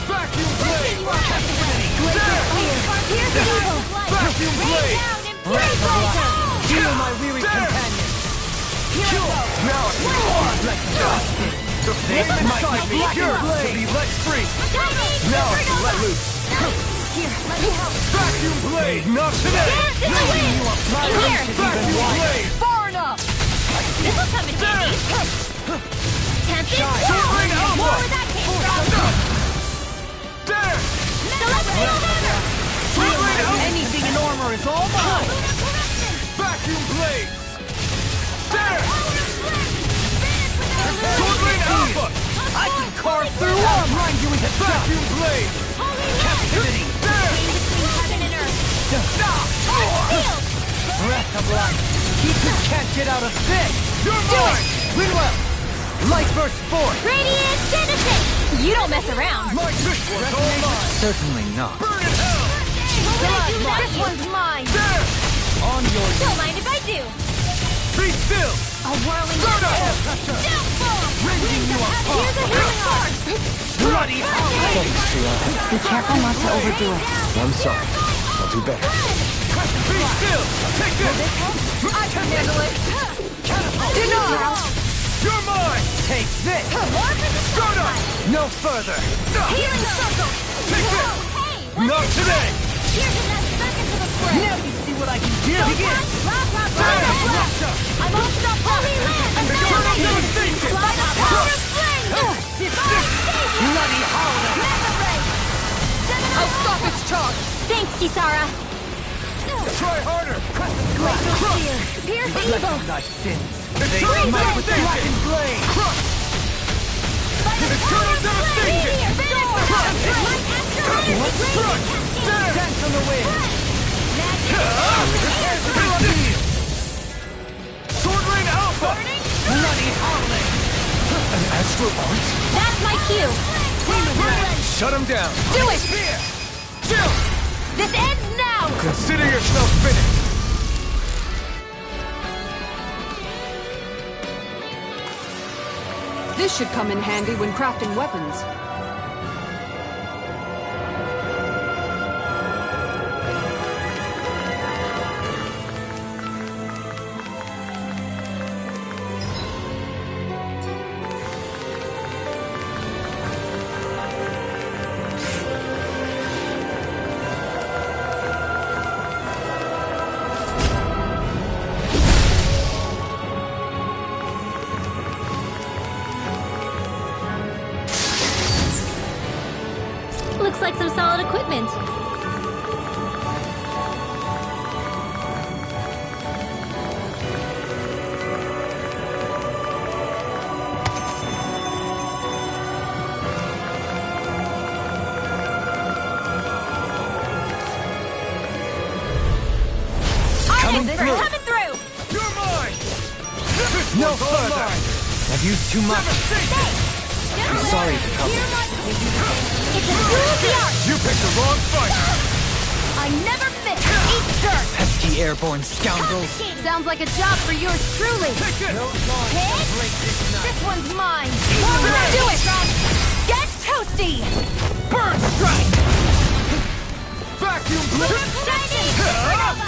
Vacuum blade! Here's the evil! Vacuum blade! Breath of life! Heal my weary companion! Now it's hard! The flame inside me yearns to be let free! Now I can let loose! Here, let me help! Vacuum blade! Not today! Here! Vacuum blade! Far enough! This'll come in handy! Tempted? Sword rain alpha! More where that came from! There! Select field armor! Sword rain alpha! Anything in armor is all mine! Vacuum blade! There! Sword rain alpha! I can carve through armor! Grind you into Vacuum blade! captivity! There! Heaven and earth! Stop! Breath of life! You can't get out of this! You're mine! Winwell! Light burst forth! Radiant Citizen! You don't mess around! My fist was all mine! Certainly not. Burn in hell! This one's mine! There! On your Don't mind if I do! Be still! A whirling Burn up! rending you apart! Here's a healing art! Bloody hell! Be careful not to overdo it. I'm sorry. I'll do better. Be still! Take this! I can handle it! Denied! You're mine! Take this! Start up! No further! Healing circle! Take this! Hey, Not today! here's another back into the fray! Now you see what I can do! Begin! I'm all stuck up! Eternal devastation! Slide up! Power flame! Bloody howler! I'll stop its charge! Thanks, Kisara! Try harder! Pierce the evil! Recognize sins! Eternal Smite with devastation! blackened blade! Crush! Eternal devastation! Crush! There! Dance on the wind! Sword rain alpha! Bloody howling! An astral art? That's my cue! Shut him down! Do it! Spear! Still! This ends now! Consider yourself finished! This should come in handy when crafting weapons. Looks like some solid equipment. I've used too much. I'm sorry, Couple. It's a duel of the arts! You picked the wrong fight! I never miss! Eat dirt! Pesky airborne scoundrels. Sounds like a job for yours truly! Take it! This one's mine! Do it! Get toasty! Burn strike! Vacuum blast!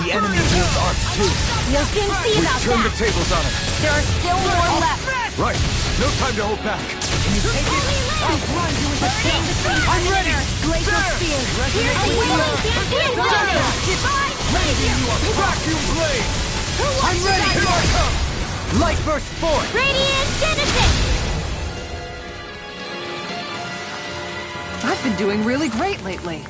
The enemy wields arts too. You'll soon see about Turn the that! tables on it. There are still more left! Right. No time to hold back. Can you take it? I'll grind you with the king! I'm ready! Glacial spear! Here's the wheeling champion! Divine savior! Vacuum blade! Who wants to die Here I first? come! Light burst forth. Radiant Genesis! I've been doing really great lately.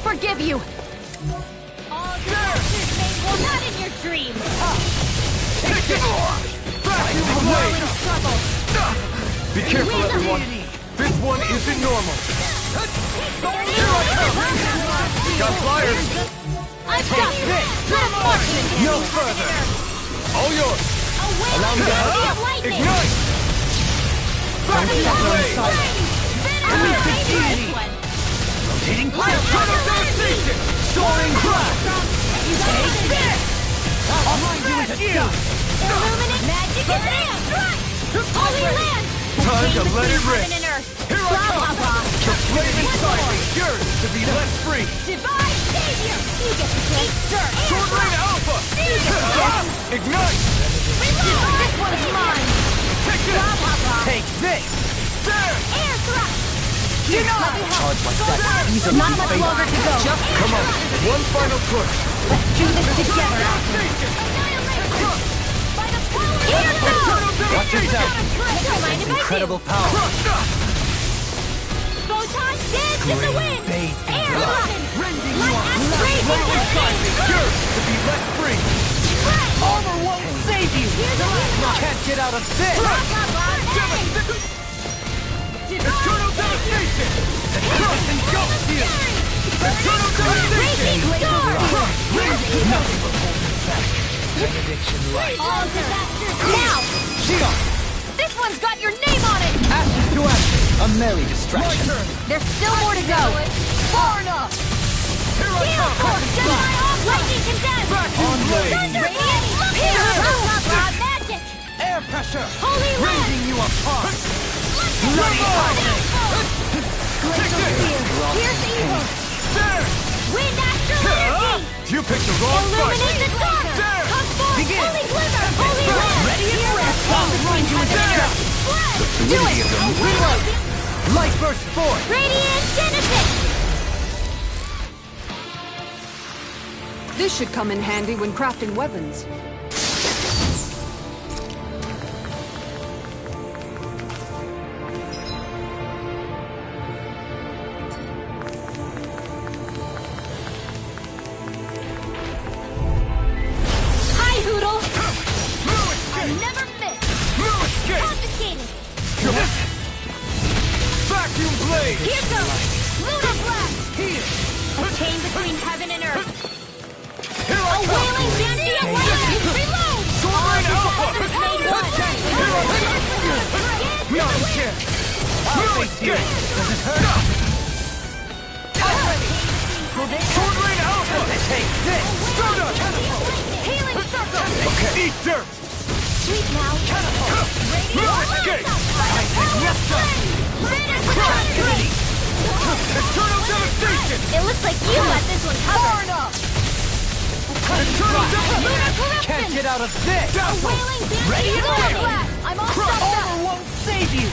Forgive you! All your answers made well not in your dreams! Take it! Vacuum blade! Be careful, everyone. This one isn't normal. Here I come! Got flyers! I've got this! Let him march into No further. All yours! Allow me of lightning! Ignite! Vacuum blade! Finish one! Rotating Turtle devastation! soaring blast. Take this! I'll run you into dust. Illuminate magic and land! Holy land! Time to let it rip! Heaven and earth! Here I Blah, come! blah, blah. The flame inside me yearns to be let free! Divine savior! You get the cake! Dirt! Sword Rain Alpha! You get the gift! Ignite! Reload! This one's mine! Take Blah, this! blah, blah. Take this. There! Air thrust! You're not charged like that. Easily Not much faded. longer to go. Just Come on, one final push! Let's do this together, Devastation! By the power of Air thrust! Watch yourself. Don't mind if I do. Incredible power. Photon dance in the wind! bathed in Air blood. thrust! Rending Light you on aspiration Flame and inside me wind! yearns to be let free! Armor won't save you. Here's a healing Can't get out of this. Blah, blah, blah, bang! Eternal devastation! Cross and ghost steel. Eternal devastation! Raging storm! Nothing will hold me back. Benediction light. All disasters now! Shion. This one's got your name on it! Ashes to ashes. A merry My distraction. turn! There's still more to go! Far enough! Here I Heal come! course! Jedi off! Lightning condensed! Vacuum blade! Thunderblade! Here! Blah, blah, blah! Magic! Air pressure. Holy land! Rending you apart. Bloody lightning! Glacial spear! Here's evil! There! Wind astral energy! You picked the wrong fight! Illuminate the dark! There! Come forth! Begin! Holy glimmer! Holy land! Ready and Here rest. is I'll run you into There! dust. Flood! Do fluidity it! of the Reload! Light burst forth. Radiant Genesis! This should come in handy when crafting weapons. Hi, Hoodle! I never miss! New escape! Confiscated! Vacuum blade! Here goes! Lunar blast! A chain between heaven and earth! Here A I come! wailing Zambian lightning! Reload! Sword Rain Alpha! Heavens made one! No chance! New escape! Does it hurt? Sword Rain Alpha! Take this. Stardust! Healing circle! Okay. Eat dirt! Sweep now! Escape! Eternal devastation! It looks like you got this one covered. Eternal devastation! Can't get out of this! A wailing Ready? dancing blast. I'm all stopped up. Armor won't save you!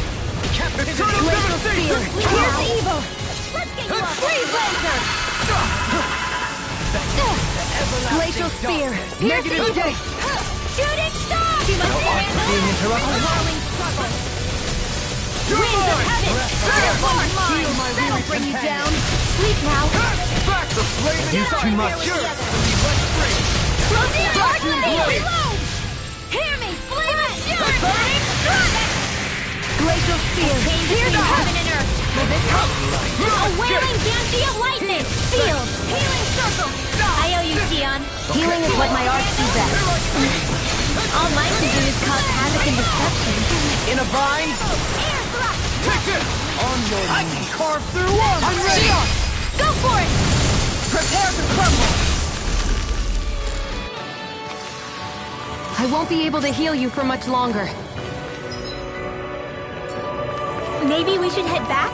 Eternal devastation! Here's evil. Let's get you up. Free blazer. Glacial spear. Negative Pierce gate! Shooting star. She must being interrupted. Overwhelming struggle. You're Winds of mine! heaven. Heal my That'll weary bring you companion. down. Sleep now. Back the flaming Used too fire! much. Cure! Let's free! Dark blade. reload. Hear me. Flame it. Glacial spear. Here's heaven and earth. A wailing dancy of lightning. Sealed. Healing circle. I owe you, Tion. Healing is what my arts do best. All mine can do is cause havoc and destruction. In a vine? Air thrust. Take it! On your I can carve through one! I'm ready. Go for it. Prepare to crumble! I won't be able to heal you for much longer. Maybe we should head back?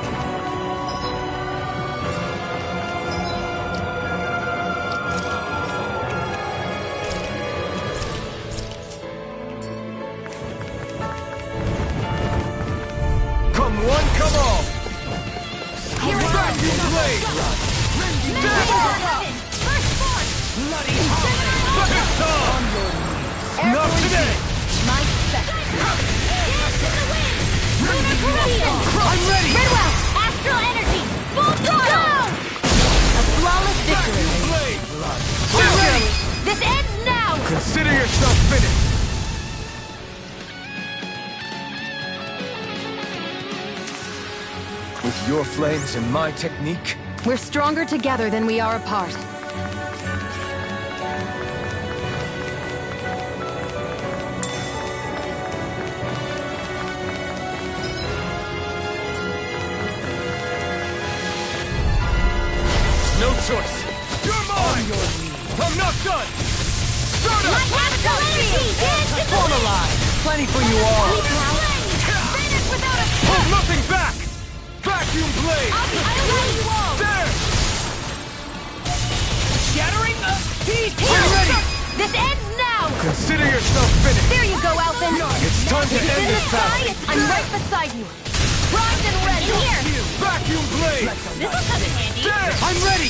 Come one, come all! Here it Back comes. you blade! First force. Bloody Second time! Not today! My spec. Dance in the wind. Lunar corruption. I'm ready! Redwell. Astral energy. Full throttle. A flawless victory. Blade! I'm ready. This ends now. Consider yourself finished! With your flames and my technique, We're stronger together than we are apart. No choice! You're mine! I'm not done! Start up! My astral energy. Dance in the form wind. alive! Plenty for you all! Sleep now. Finish without a Hold nothing back! Vacuum blade! I'll kill you all. There! Shattering the heat! Here. This ends now. Consider yourself finished! There you go, Elfin. It's time to It's end in the this sky. battle! I'm right beside you. Primed and ready. Here. Vacuum blade! This'll come in handy. There! I'm ready!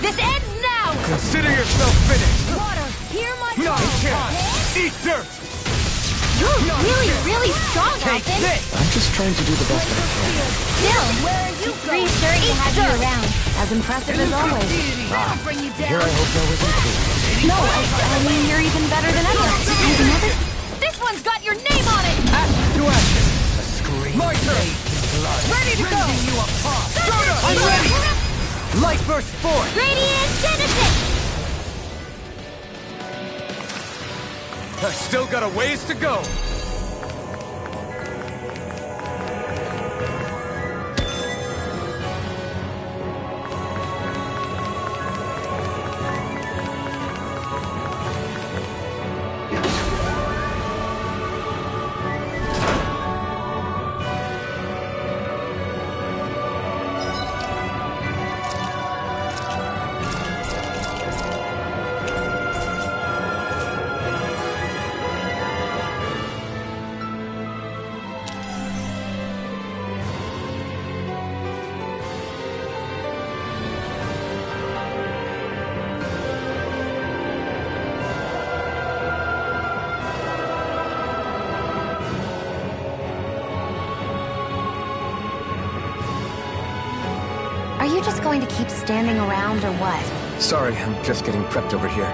This ends now. Consider yourself finished! Water. Hear my Not a call. chance! Eat dirt! You're really, really strong, Take Elfin. this! I'm just trying to do the best I can. Still, where are you going? Pretty to have you around. As impressive as always. That'll bring you Here down. I hope that wasn't true. No, I mean, you're even better than ever. I've never... This one's got your name on it. To action! A scream. My turn! Ready to go! You apart! I'm ready! Light burst forth! Radiant Genesis. I've still got a ways to go! Are you just going to keep standing around or what? Sorry, I'm just getting prepped over here.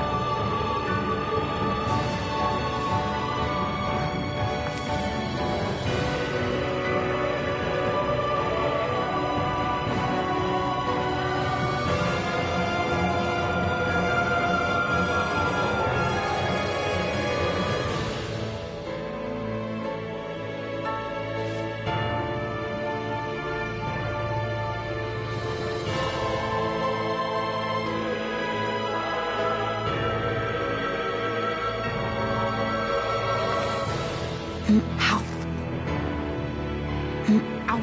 How Ow.